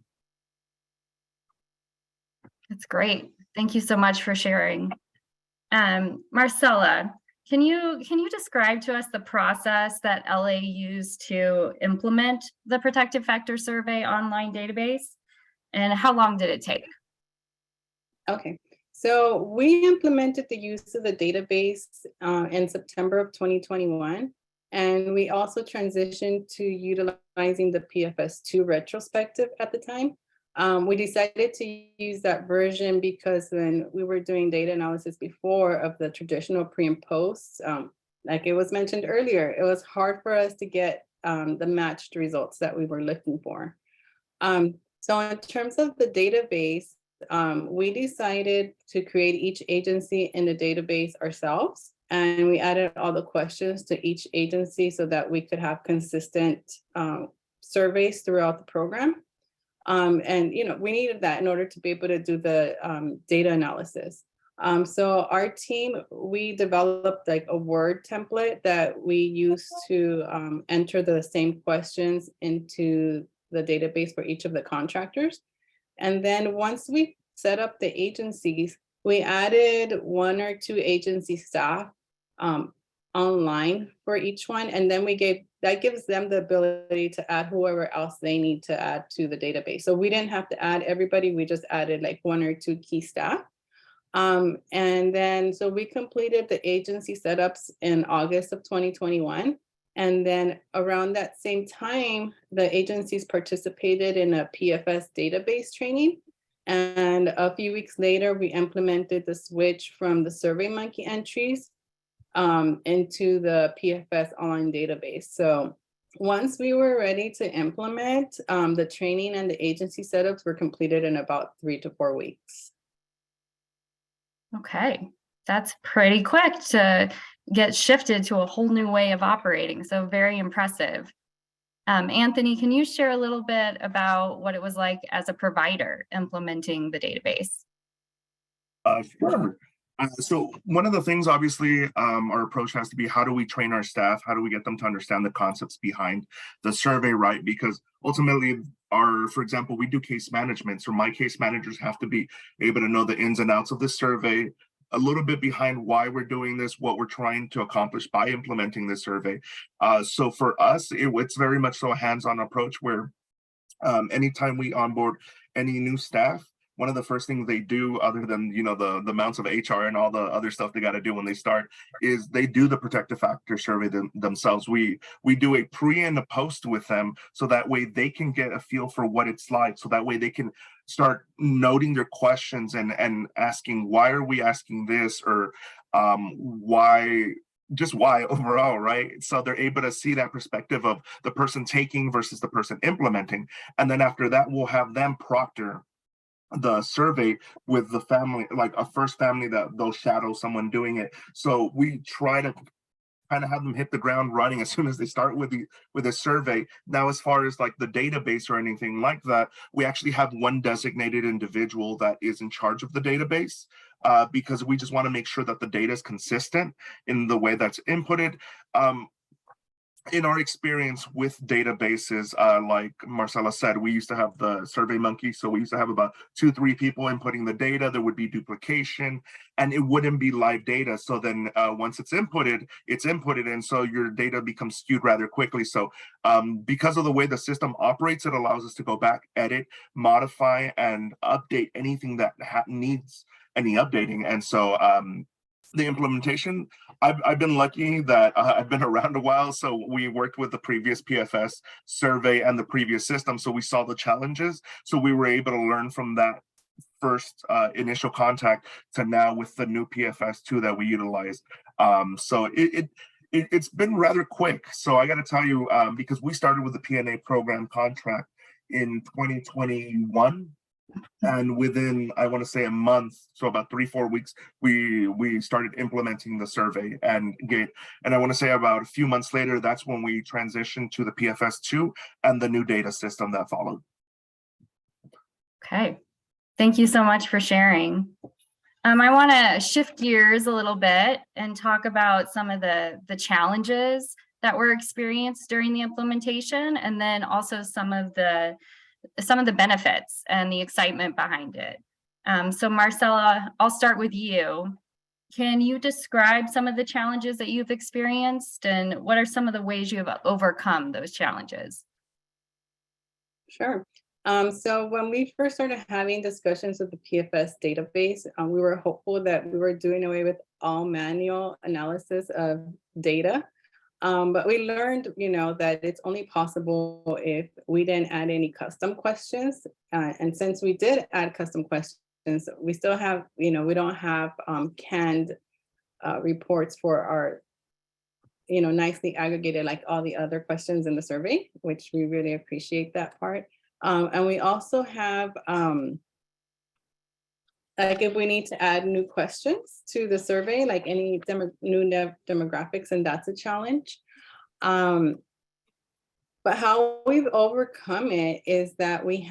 That's great. Thank you so much for sharing. Marcella, can you describe to us the process that LA used to implement the Protective Factor Survey online database, and how long did it take? Okay, so we implemented the use of the database in September of 2021, and we also transitioned to utilizing the PFS2 retrospective at the time. We decided to use that version because when we were doing data analysis before of the traditional pre and post, like it was mentioned earlier, it was hard for us to get the matched results that we were looking for. So in terms of the database, we decided to create each agency in the database ourselves, and we added all the questions to each agency so that we could have consistent surveys throughout the program. And we needed that in order to be able to do the data analysis. So our team, we developed like a Word template that we used to enter the same questions into the database for each of the contractors. And then once we set up the agencies, we added 1 or 2 agency staff online for each one. And then that gives them the ability to add whoever else they need to add to the database. So we didn't have to add everybody. We just added like 1 or 2 key staff. And then, so we completed the agency setups in August of 2021. And then around that same time, the agencies participated in a PFS database training. And a few weeks later, we implemented the switch from the SurveyMonkey entries into the PFS online database. So once we were ready to implement, the training and the agency setups were completed in about 3 to 4 weeks. Okay, that's pretty quick to get shifted to a whole new way of operating. So very impressive. Anthony, can you share a little bit about what it was like as a provider implementing the database? Sure. So one of the things, obviously, our approach has to be, how do we train our staff? How do we get them to understand the concepts behind the survey, right? Because ultimately, for example, we do case management. So my case managers have to be able to know the ins and outs of the survey, a little bit behind why we're doing this, what we're trying to accomplish by implementing this survey. So for us, it's very much so a hands-on approach where anytime we onboard any new staff, one of the first things they do, other than the amounts of HR and all the other stuff they got to do when they start, is they do the protective factor survey themselves. We do a pre and a post with them, so that way they can get a feel for what it's like. So that way they can start noting their questions and asking, why are we asking this, or why just why overall, right? So they're able to see that perspective of the person taking versus the person implementing. And then after that, we'll have them proctor the survey with the family, like a first family that they'll shadow someone doing it. So we try to kind of have them hit the ground running as soon as they start with the survey. Now, as far as like the database or anything like that, we actually have one designated individual that is in charge of the database, because we just want to make sure that the data is consistent in the way that's inputted. In our experience with databases, like Marcela said, we used to have the Survey Monkey. So we used to have about 2-3 people inputting the data. There would be duplication and it wouldn't be live data. So then once it's inputted. And so your data becomes skewed rather quickly. So because of the way the system operates, it allows us to go back, edit, modify, and update anything that needs any updating. And so the implementation, I've been lucky that I've been around a while. So we worked with the previous PFS survey and the previous system. So we saw the challenges. So we were able to learn from that first initial contact to now with the new PFS2 that we utilize. So it's been rather quick. So I got to tell you, because we started with the PNA program contract in 2021. And within, I want to say, a month, so about 3-4 weeks, we started implementing the survey and I want to say about a few months later, that's when we transitioned to the PFS2 and the new data system that followed. Okay, thank you so much for sharing. I want to shift gears a little bit and talk about some of the challenges that were experienced during the implementation, and then also some of the benefits and the excitement behind it. So Marcela, I'll start with you. Can you describe some of the challenges that you've experienced, and what are some of the ways you have overcome those challenges? Sure. So when we first started having discussions with the PFS database, we were hopeful that we were doing away with all manual analysis of data. But we learned, that it's only possible if we didn't add any custom questions. And since we did add custom questions, we still have, we don't have canned reports for our, nicely aggregated like all the other questions in the survey, which we really appreciate that part. And we also have, like if we need to add new questions to the survey, like any new demographics, and that's a challenge. But how we've overcome it is that we do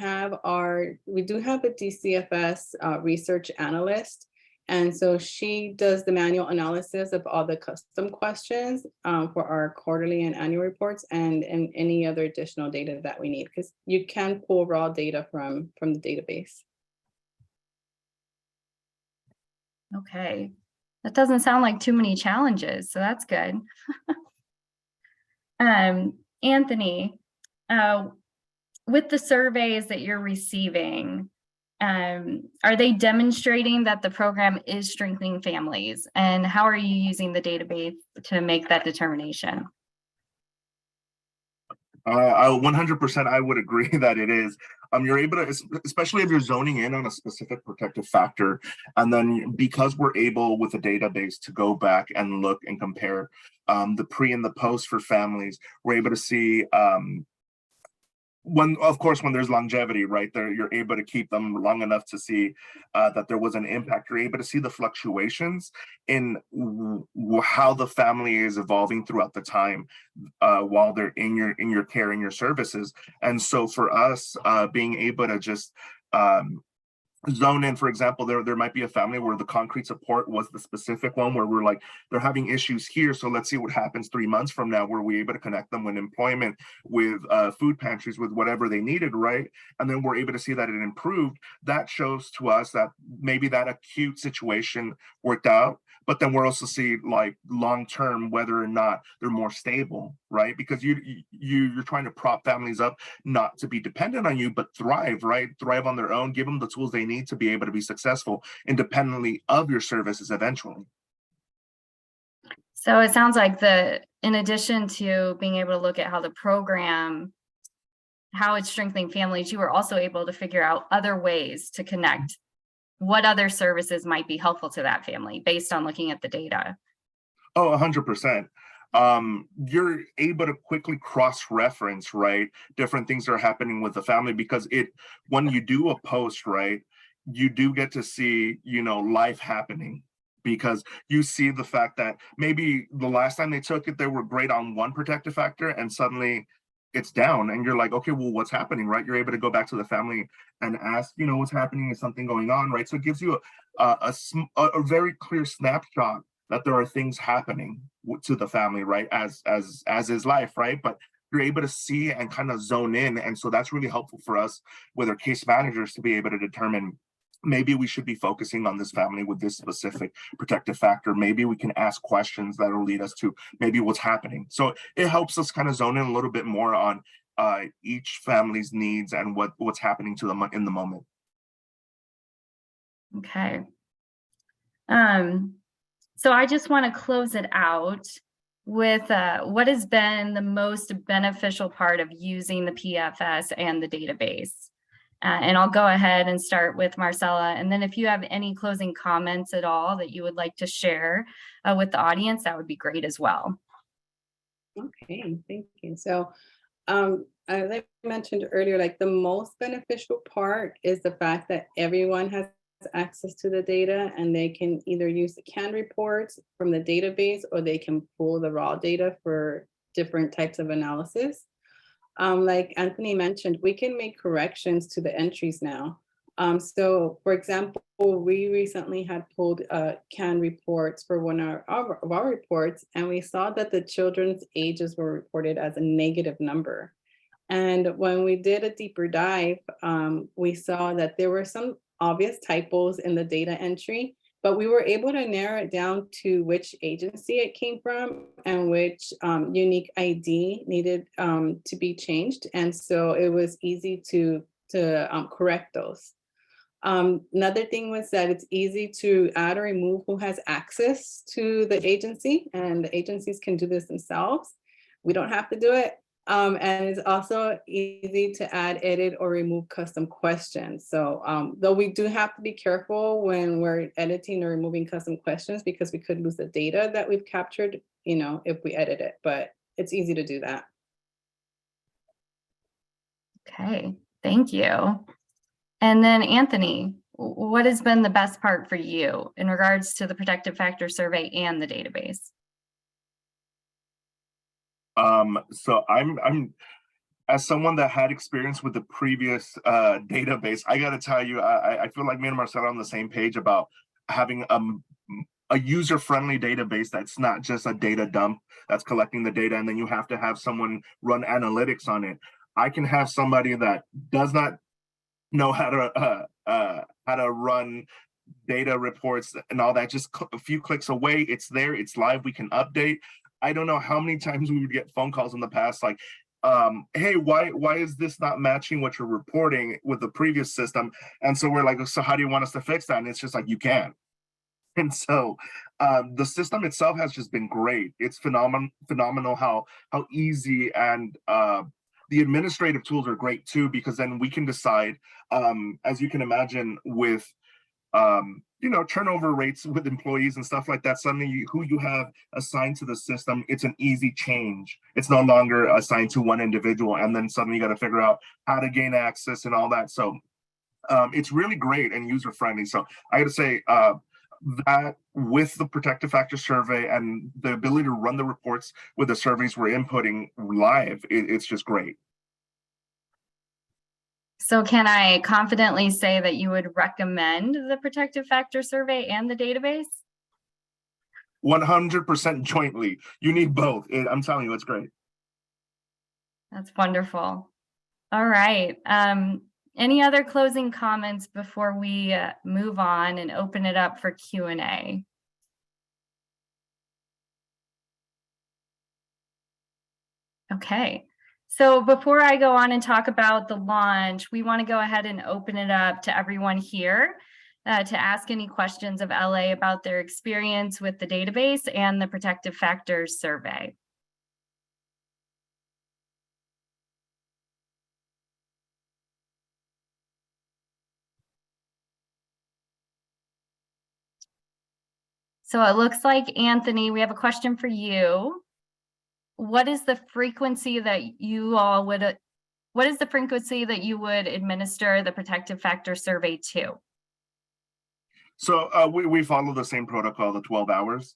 have a DCFS research analyst. And so she does the manual analysis of all the custom questions for our quarterly and annual reports and any other additional data that we need, because you can pull raw data from the database. Okay, that doesn't sound like too many challenges, so that's good. Anthony, with the surveys that you're receiving, are they demonstrating that the program is strengthening families? And how are you using the database to make that determination? 100%, I would agree that it is. You're able to, especially if you're zoning in on a specific protective factor, and then because we're able with a database to go back and look and compare the pre and the post for families, we're able to see when there's longevity, right there, you're able to keep them long enough to see that there was an impact. You're able to see the fluctuations in how the family is evolving throughout the time while they're in your care and your services. And so for us, being able to just zone in, for example, there might be a family where the concrete support was the specific one where we're like, they're having issues here, so let's see what happens 3 months from now, where we're able to connect them with employment, with food pantries, with whatever they needed, right? And then we're able to see that it improved. That shows to us that maybe that acute situation worked out, but then we're also seeing like long-term whether or not they're more stable, right? Because you're trying to prop families up not to be dependent on you, but thrive, right? Thrive on their own, give them the tools they need to be able to be successful independently of your services eventually. So it sounds like in addition to being able to look at how the program, how it's strengthening families, you were also able to figure out other ways to connect what other services might be helpful to that family based on looking at the data. Oh, 100%. You're able to quickly cross-reference, right? Different things that are happening with the family because when you do a post, right, you do get to see, life happening because you see the fact that maybe the last time they took it, they were great on one protective factor and suddenly it's down and you're like, okay, well, what's happening, right? You're able to go back to the family and ask, what's happening? Is something going on, right? So it gives you a very clear snapshot that there are things happening to the family, right? As is life, right? But you're able to see and kind of zone in. And so that's really helpful for us with our case managers to be able to determine maybe we should be focusing on this family with this specific protective factor. Maybe we can ask questions that will lead us to maybe what's happening. So it helps us kind of zone in a little bit more on each family's needs and what's happening to them in the moment. Okay. So I just want to close it out with what has been the most beneficial part of using the PFS and the database. And I'll go ahead and start with Marcella. And then if you have any closing comments at all that you would like to share with the audience, that would be great as well. Okay, thank you. So as I mentioned earlier, like the most beneficial part is the fact that everyone has access to the data and they can either use the canned reports from the database or they can pull the raw data for different types of analysis. Like Anthony mentioned, we can make corrections to the entries now. So for example, we recently had pulled canned reports for one of our reports, and we saw that the children's ages were reported as a negative number. And when we did a deeper dive, we saw that there were some obvious typos in the data entry, but we were able to narrow it down to which agency it came from and which unique ID needed to be changed. And so it was easy to correct those. Another thing was that it's easy to add or remove who has access to the agency, and the agencies can do this themselves. We don't have to do it. And it's also easy to add, edit, or remove custom questions. So though we do have to be careful when we're editing or removing custom questions because we could lose the data that we've captured, if we edit it, but it's easy to do that. Okay, thank you. And then Anthony, what has been the best part for you in regards to the protective factor survey and the database? So I'm as someone that had experience with the previous database, I got to tell you, I feel like me and Marcella are on the same page about having a user-friendly database that's not just a data dump that's collecting the data and then you have to have someone run analytics on it. I can have somebody that does not know how to run data reports and all that. Just a few clicks away, it's there, it's live, we can update. I don't know how many times we would get phone calls in the past like, hey, why is this not matching what you're reporting with the previous system? And so we're like, so how do you want us to fix that? And it's just like, you can't. And so the system itself has just been great. It's phenomenal how easy, and the administrative tools are great too, because then we can decide, as you can imagine, with turnover rates with employees and stuff like that. Suddenly who you have assigned to the system, it's an easy change. It's no longer assigned to one individual, and then suddenly you got to figure out how to gain access and all that. So it's really great and user friendly. So I got to say that with the protective factor survey and the ability to run the reports with the surveys we're inputting live, it's just great. So can I confidently say that you would recommend the protective factor survey and the database? 100% jointly. You need both. I'm telling you, it's great. That's wonderful. All right. Any other closing comments before we move on and open it up for Q&A? Okay. So before I go on and talk about the launch, we want to go ahead and open it up to everyone here to ask any questions of LA about their experience with the database and the protective factors survey. So it looks like, Anthony, we have a question for you. What is the frequency that you all would, what is the frequency that you would administer the protective factor survey to? So we follow the same protocol, the 12 hours.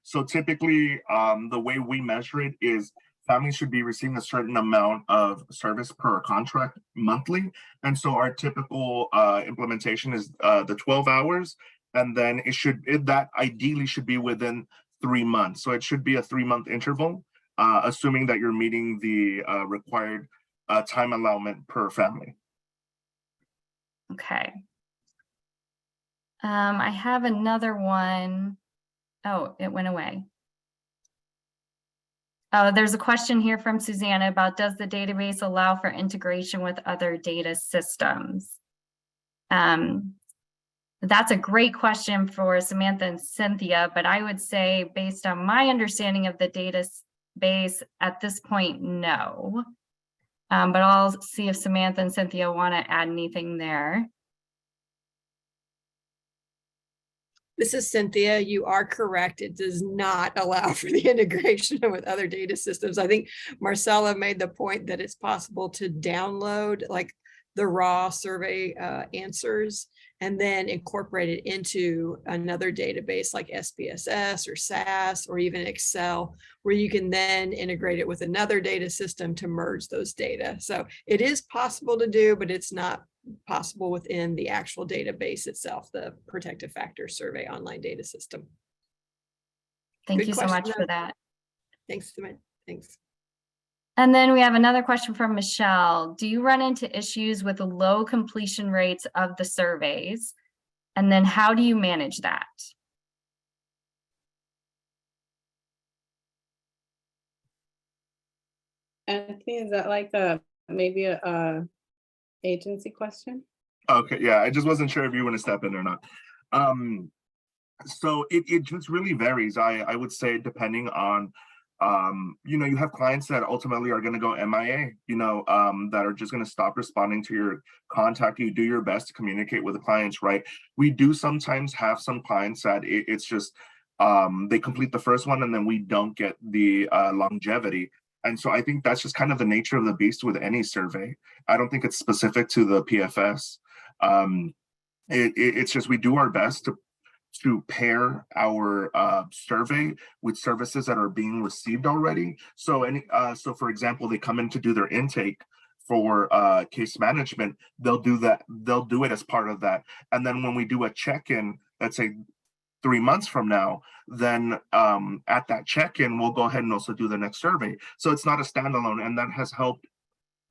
So typically, the way we measure it is families should be receiving a certain amount of service per contract monthly. And so our typical implementation is the 12 hours. And then that ideally should be within 3 months. So it should be a 3-month interval, assuming that you're meeting the required time allowance per family. Okay. I have another one. Oh, it went away. Oh, there's a question here from Susanna about, does the database allow for integration with other data systems? That's a great question for Samantha and Cynthia, but I would say based on my understanding of the database at this point, no. But I'll see if Samantha and Cynthia want to add anything there. This is Cynthia. You are correct. It does not allow for the integration with other data systems. I think Marcella made the point that it's possible to download like the raw survey answers and then incorporate it into another database like SPSS or SAS or even Excel, where you can then integrate it with another data system to merge those data. So it is possible to do, but it's not possible within the actual database itself, the protective factor survey online data system. Thank Good you so question, much for that. Thanks, Samantha. Thanks. And then we have another question from Michelle. Do you run into issues with the low completion rates of the surveys? And then how do you manage that? Anthony, is that like maybe a agency question? Okay, yeah, I just wasn't sure if you want to step in or not. So it just really varies. I would say depending on, you have clients that ultimately are going to go MIA, that are just going to stop responding to your contact. You do your best to communicate with the clients, right? We do sometimes have some clients that it's just, they complete the first one and then we don't get the longevity. And so I think that's just kind of the nature of the beast with any survey. I don't think it's specific to the PFS. It's just we do our best to pair our survey with services that are being received already. So so for example, they come in to do their intake for case management, they'll do it as part of that. And then when we do a check-in, let's say 3 months from now, then at that check-in, we'll go ahead and also do the next survey. So it's not a standalone, and that has helped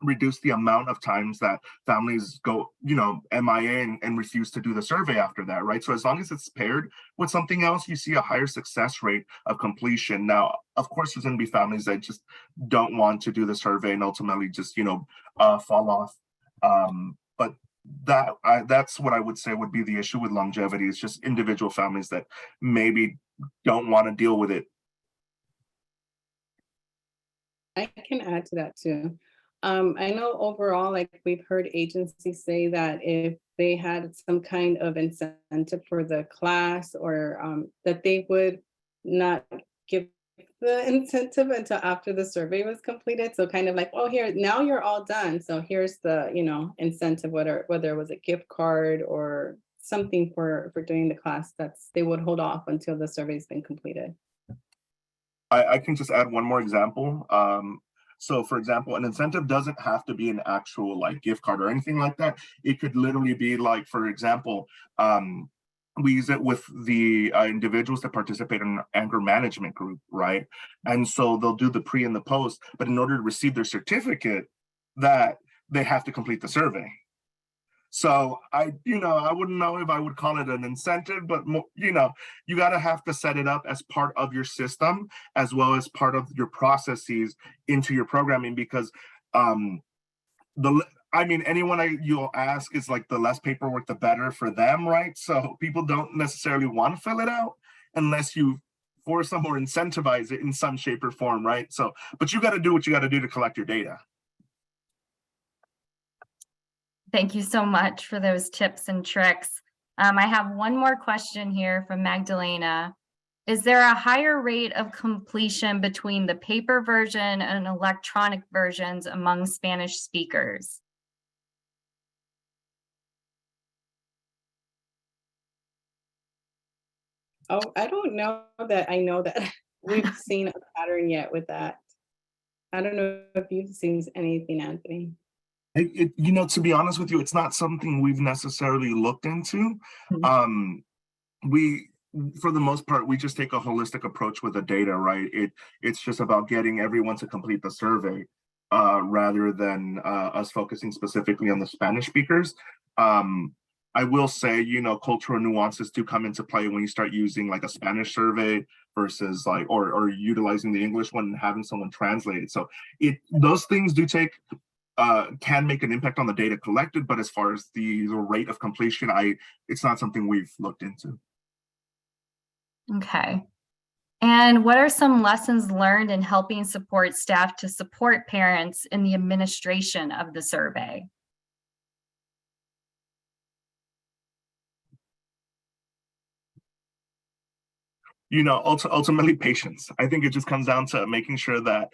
reduce the amount of times that families go, MIA and refuse to do the survey after that, right? So as long as it's paired with something else, you see a higher success rate of completion. Now, of course, there's going to be families that just don't want to do the survey and ultimately just, fall off. But that's what I would say would be the issue with longevity. It's just individual families that maybe don't want to deal with it. I can add to that too. I know overall, like we've heard agencies say that if they had some kind of incentive for the class or that they would not give the incentive until after the survey was completed. So kind of like, oh, here, now you're all done. So here's the, incentive, whether it was a gift card or something for doing the class, they would hold off until the survey's been completed. I can just add one more example. So for example, an incentive doesn't have to be an actual like gift card or anything like that. It could literally be like, for example, we use it with the individuals that participate in an anger management group, right? And so they'll do the pre and the post, but in order to receive their certificate, that they have to complete the survey. So I wouldn't know if I would call it an incentive, but you got to have to set it up as part of your system as well as part of your processes into your programming, because anyone you'll ask is like the less paperwork, the better for them, right? So people don't necessarily want to fill it out unless you force them or incentivize it in some shape or form, right? So, but you got to do what you got to do to collect your data. Thank you so much for those tips and tricks. I have one more question here from Magdalena. Is there a higher rate of completion between the paper version and electronic versions among Spanish speakers? Oh, I don't know that I know that we've seen a pattern yet with that. I don't know if you've seen anything, Anthony. To be honest with you, it's not something we've necessarily looked into. Mhm. We, for the most part, we just take a holistic approach with the data, right? It's just about getting everyone to complete the survey, rather than us focusing specifically on the Spanish speakers. I will say, cultural nuances do come into play when you start using like a Spanish survey versus like, or utilizing the English one and having someone translate it. So those things do take, can make an impact on the data collected, but as far as the rate of completion, it's not something we've looked into. Okay. And what are some lessons learned in helping support staff to support parents in the administration of the survey? Ultimately patience. I think it just comes down to making sure that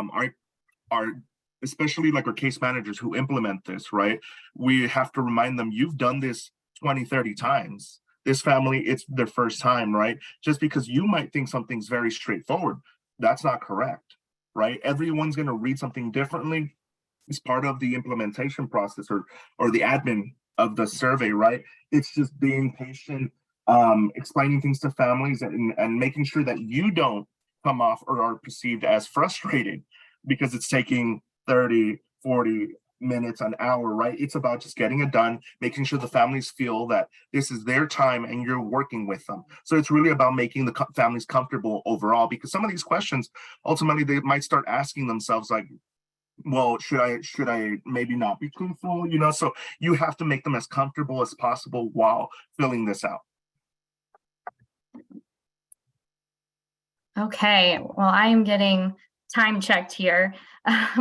our especially like our case managers who implement this, right? We have to remind them, you've done this 20, 30 times. This family, it's their first time, right? Just because you might think something's very straightforward, that's not correct, right? Everyone's going to read something differently. It's part of the implementation process or the admin of the survey, right? It's just being patient, explaining things to families and making sure that you don't come off or are perceived as frustrated because it's taking 30, 40 minutes, an hour, right? It's about just getting it done, making sure the families feel that this is their time and you're working with them. So it's really about making the families comfortable overall, because some of these questions, ultimately, they might start asking themselves like, well, should I maybe not be truthful? So you have to make them as comfortable as possible while filling this out. Okay, well, I am getting time checked here,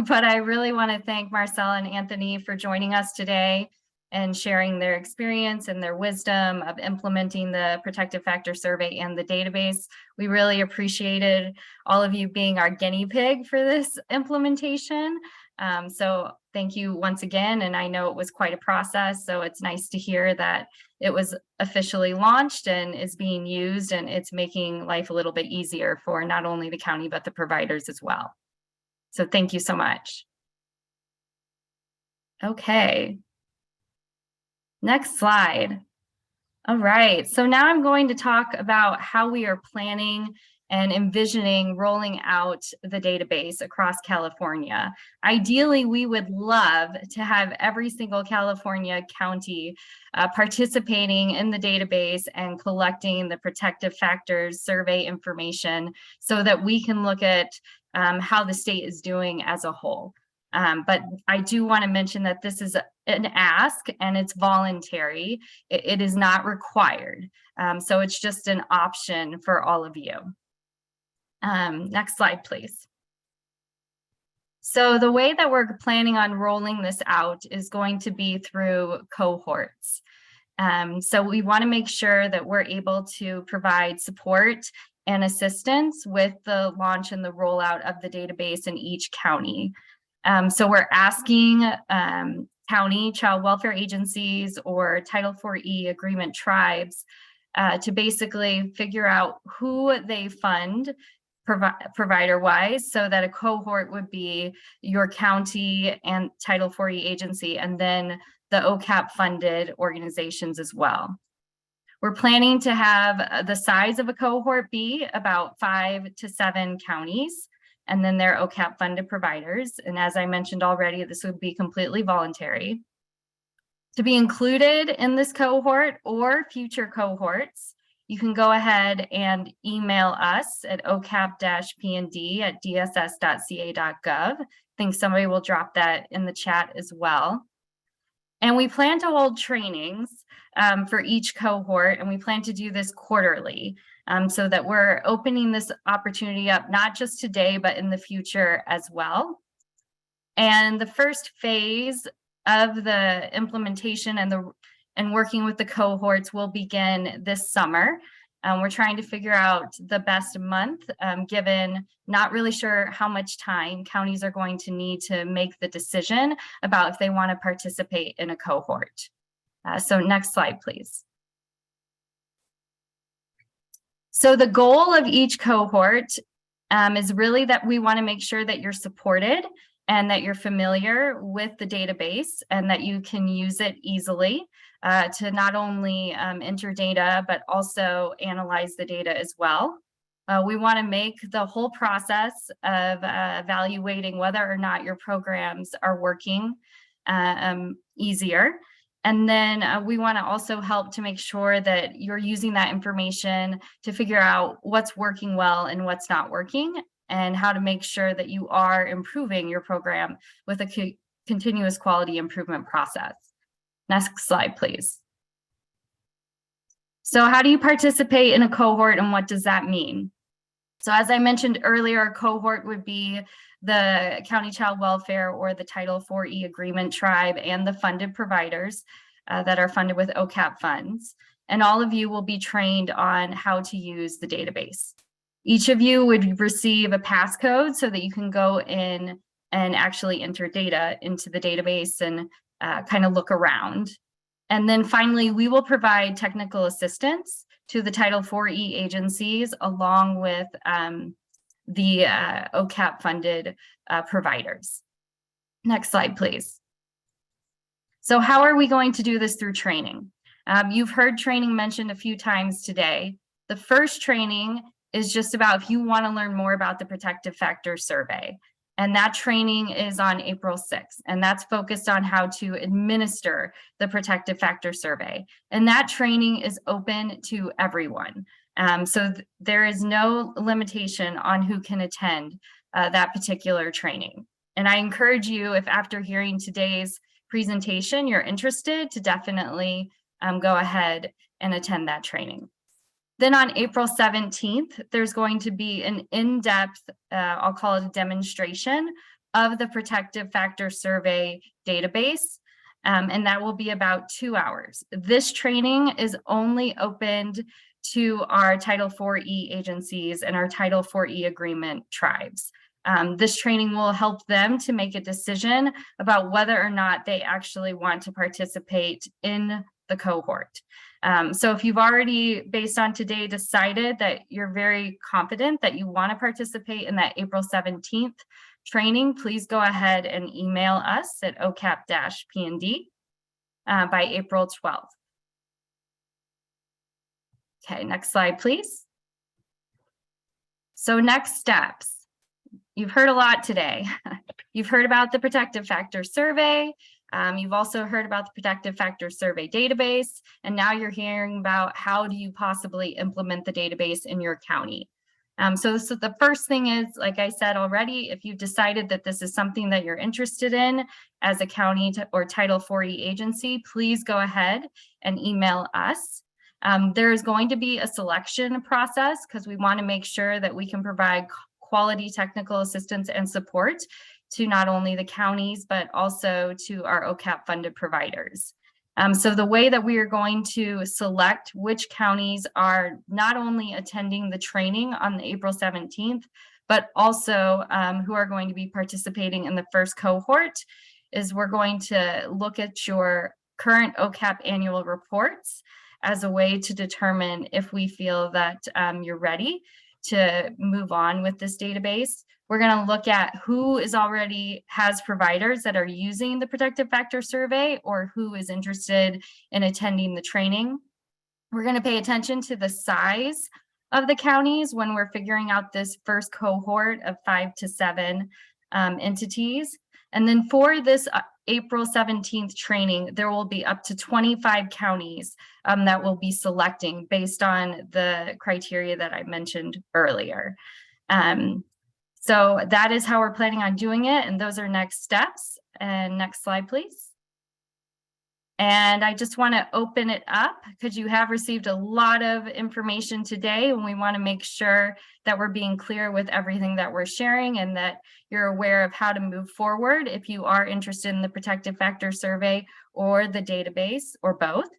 but I really want to thank Marcel and Anthony for joining us today and sharing their experience and their wisdom of implementing the protective factor survey and the database. We really appreciated all of you being our guinea pig for this implementation. So thank you once again. And I know it was quite a process, so it's nice to hear that it was officially launched and is being used, and it's making life a little bit easier for not only the county, but the providers as well. So thank you so much. Okay. Next slide. All right, so now I'm going to talk about how we are planning and envisioning rolling out the database across California. Ideally, we would love to have every single California county participating in the database and collecting the protective factors survey information so that we can look at how the state is doing as a whole. But I do want to mention that this is an ask and it's voluntary. It is not required. So it's just an option for all of you. Next slide, please. So the way that we're planning on rolling this out is going to be through cohorts. So we want to make sure that we're able to provide support and assistance with the launch and the rollout of the database in each county. So we're asking county child welfare agencies or Title IV-E agreement tribes to basically figure out who they fund provider-wise, so that a cohort would be your county and Title IV-E agency, and then the OCAP funded organizations as well. We're planning to have the size of a cohort be about 5 to 7 counties, and then their OCAP funded providers. And as I mentioned already, this would be completely voluntary. To be included in this cohort or future cohorts, you can go ahead and email us at ocap-pnd@dss.ca.gov. I think somebody will drop that in the chat as well. And we plan to hold trainings for each cohort, and we plan to do this quarterly so that we're opening this opportunity up, not just today, but in the future as well. And the first phase of the implementation and working with the cohorts will begin this summer. We're trying to figure out the best month, given not really sure how much time counties are going to need to make the decision about if they want to participate in a cohort. So next slide, please. So the goal of each cohort is really that we want to make sure that you're supported and that you're familiar with the database and that you can use it easily to not only enter data, but also analyze the data as well. We want to make the whole process of evaluating whether or not your programs are working easier. And then we want to also help to make sure that you're using that information to figure out what's working well and what's not working, and how to make sure that you are improving your program with a continuous quality improvement process. Next slide, please. So how do you participate in a cohort, and what does that mean? So as I mentioned earlier, a cohort would be the County Child Welfare or the Title IV-E Agreement Tribe and the funded providers that are funded with OCAP funds. And all of you will be trained on how to use the database. Each of you would receive a passcode so that you can go in and actually enter data into the database and kind of look around. And then finally, we will provide technical assistance to the Title IV-E agencies along with the OCAP funded providers. Next slide, please. So how are we going to do this through training? You've heard training mentioned a few times today. The first training is just about if you want to learn more about the Protective Factor Survey. And that training is on April 6th, and that's focused on how to administer the Protective Factor Survey. And that training is open to everyone. So there is no limitation on who can attend that particular training. And I encourage you, if after hearing today's presentation, you're interested, to definitely go ahead and attend that training. Then on April 17th, there's going to be an in-depth, I'll call it a demonstration of the Protective Factor Survey database, and that will be about 2 hours. This training is only opened to our Title IV-E agencies and our Title IV-E agreement tribes. This training will help them to make a decision about whether or not they actually want to participate in the cohort. So if you've already, based on today, decided that you're very confident that you want to participate in that April 17th training, please go ahead and email us at ocap-pnd by April 12th. Okay, next slide, please. So next steps. You've heard a lot today. You've heard about the Protective Factor Survey. You've also heard about the Protective Factor Survey database, and now you're hearing about how do you possibly implement the database in your county. So the first thing is, like I said already, if you've decided that this is something that you're interested in as a county or Title IV-E agency, please go ahead and email us. There is going to be a selection process because we want to make sure that we can provide quality technical assistance and support to not only the counties, but also to our OCAP funded providers. So the way that we are going to select which counties are not only attending the training on April 17th, but also who are going to be participating in the first cohort is we're going to look at your current OCAP annual reports as a way to determine if we feel that you're ready to move on with this database. We're going to look at who is already has providers that are using the Protective Factor Survey or who is interested in attending the training. We're going to pay attention to the size of the counties when we're figuring out this first cohort of 5 to 7 entities. And then for this April 17th training, there will be up to 25 counties that will be selecting based on the criteria that I mentioned earlier. So that is how we're planning on doing it. And those are next steps. And next slide, please. And I just want to open it up because you have received a lot of information today, and we want to make sure that we're being clear with everything that we're sharing and that you're aware of how to move forward if you are interested in the protective factor survey or the database or both.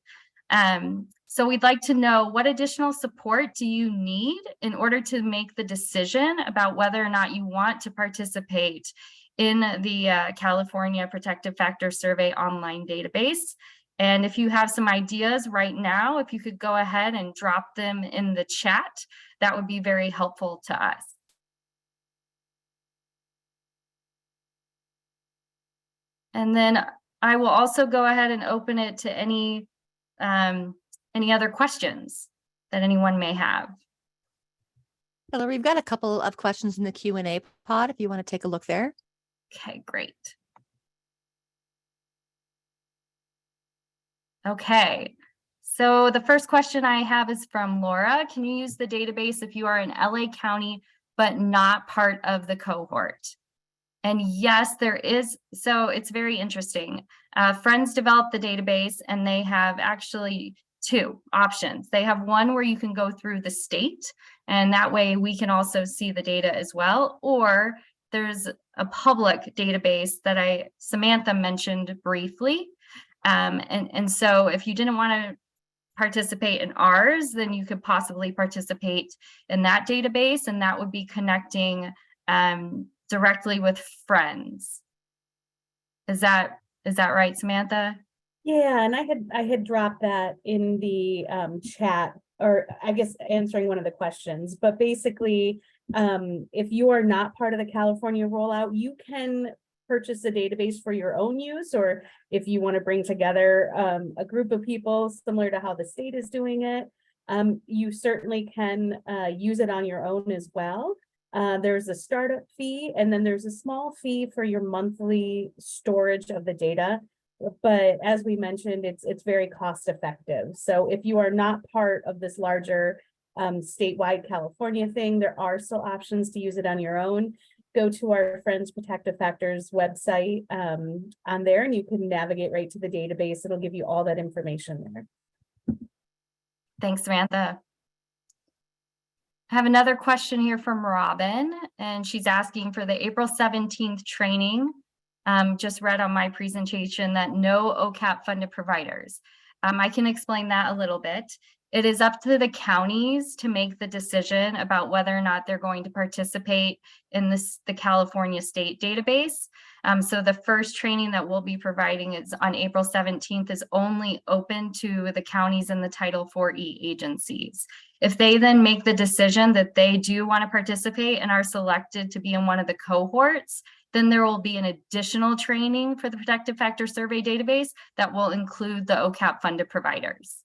So we'd like to know, what additional support do you need in order to make the decision about whether or not you want to participate in the California Protective Factor Survey online database? And if you have some ideas right now, if you could go ahead and drop them in the chat, that would be very helpful to us. And then I will also go ahead and open it to any other questions that anyone may have. Hillary, we've got a couple of questions in the Q&A pod if you want to take a look there. Okay, great. Okay, so the first question I have is from Laura. Can you use the database if you are in LA County but not part of the cohort? And yes, there is. So it's very interesting. Friends developed the database, and they have actually two options. They have one where you can go through the state, and that way we can also see the data as well. Or there's a public database that Samantha mentioned briefly. And so if you didn't want to participate in ours, then you could possibly participate in that database, and that would be connecting directly with friends. Is that right, Samantha? Yeah, and I had dropped that in the chat, or I guess answering one of the questions, but basically, if you are not part of the California rollout, you can purchase a database for your own use, or if you want to bring together a group of people similar to how the state is doing it, you certainly can use it on your own as well. There's a startup fee, and then there's a small fee for your monthly storage of the data. But as we mentioned, it's very cost effective. So if you are not part of this larger statewide California thing, there are still options to use it on your own. Go to our Friends Protective Factors website on there, and you can navigate right to the database. It'll give you all that information there. Thanks, Samantha. I have another question here from Robin, and she's asking for the April 17th training. Just read on my presentation that no OCAP funded providers. I can explain that a little bit. It is up to the counties to make the decision about whether or not they're going to participate in the California state database. So the first training that we'll be providing is on April 17th is only open to the counties and the Title IV-E agencies. If they then make the decision that they do want to participate and are selected to be in one of the cohorts, then there will be an additional training for the Protective Factor Survey database that will include the OCAP funded providers.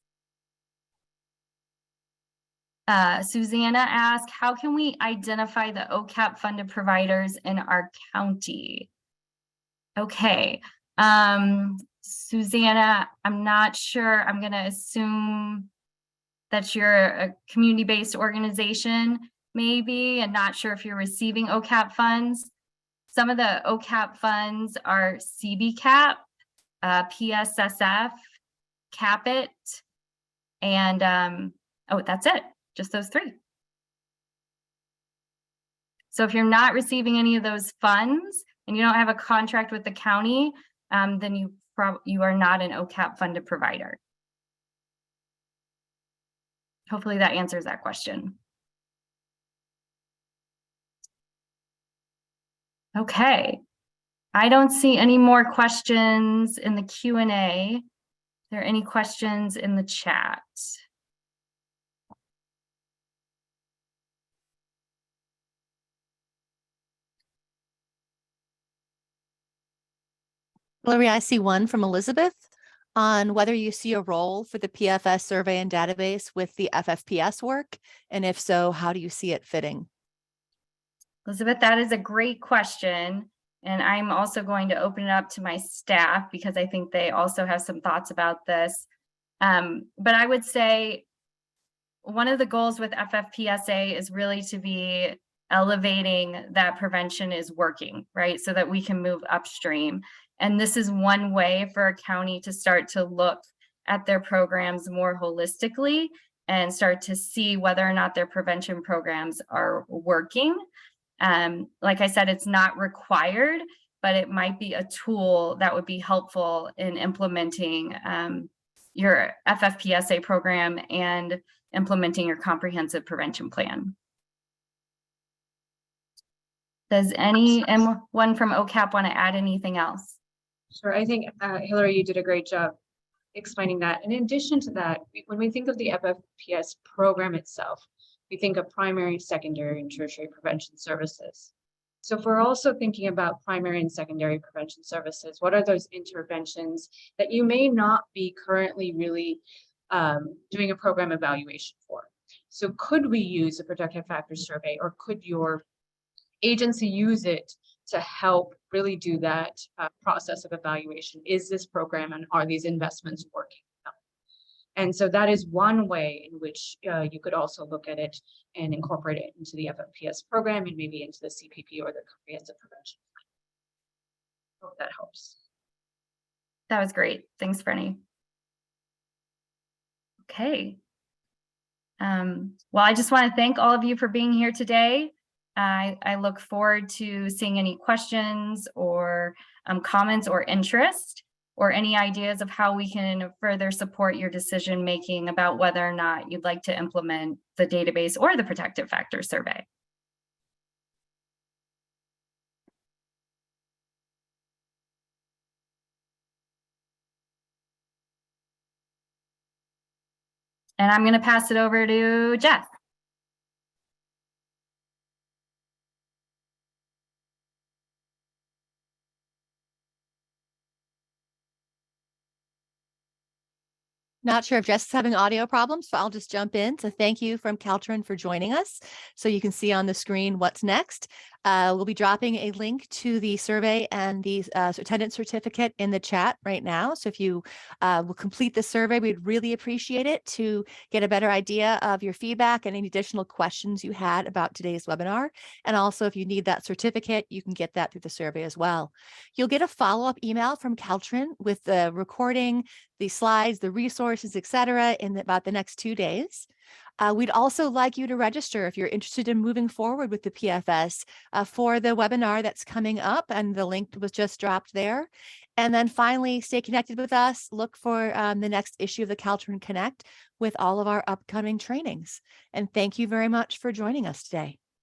Susanna asked, how can we identify the OCAP funded providers in our county? Okay, Susanna, I'm not sure. I'm going to assume that you're a community-based organization, maybe, and not sure if you're receiving OCAP funds. Some of the OCAP funds are CBCAP, PSSF, CAPIT, and oh, that's it. Just those three. So if you're not receiving any of those funds and you don't have a contract with the county, then you are not an OCAP funded provider. Hopefully that answers that question. Okay, I don't see any more questions in the Q&A. Are there any questions in the chat? Hillary, I see one from Elizabeth on whether you see a role for the PFS survey and database with the FFPS work, and if so, how do you see it fitting? Elizabeth, that is a great question. And I'm also going to open it up to my staff because I think they also have some thoughts about this. But I would say one of the goals with FFPSA is really to be elevating that prevention is working, right? So that we can move upstream. And this is one way for a county to start to look at their programs more holistically and start to see whether or not their prevention programs are working. Like I said, it's not required, but it might be a tool that would be helpful in implementing your FFPSA program and implementing your comprehensive prevention plan. Does anyone from OCAP want to add anything else? Sure, I think Hillary, you did a great job explaining that. And in addition to that, when we think of the FFPS program itself, we think of primary, secondary, and tertiary prevention services. So if we're also thinking about primary and secondary prevention services, what are those interventions that you may not be currently really doing a program evaluation for? So could we use a protective factors survey, or could your agency use it to help really do that process of evaluation? Is this program and are these investments working? And so that is one way in which you could also look at it and incorporate it into the FFPS program and maybe into the CPP or the comprehensive prevention. Hope that helps. That was great. Thanks, Brenny. Okay. Well, I just want to thank all of you for being here today. I look forward to seeing any questions or comments or interest, or any ideas of how we can further support your decision making about whether or not you'd like to implement the database or the protective factors survey. And I'm going to pass it over to Jeff. Not sure if Jess is having audio problems, so I'll just jump in. So thank you from Caltrin for joining us. So you can see on the screen what's next. We'll be dropping a link to the survey and the attendance certificate in the chat right now. So if you will complete the survey, we'd really appreciate it to get a better idea of your feedback and any additional questions you had about today's webinar. And also, if you need that certificate, you can get that through the survey as well. You'll get a follow-up email from Caltrin with the recording, the slides, the resources, etc., in about the next 2 days. We'd also like you to register if you're interested in moving forward with the PFS for the webinar that's coming up, and the link was just dropped there. And then finally, stay connected with us. Look for the next issue of the Caltrin Connect with all of our upcoming trainings. And thank you very much for joining us today.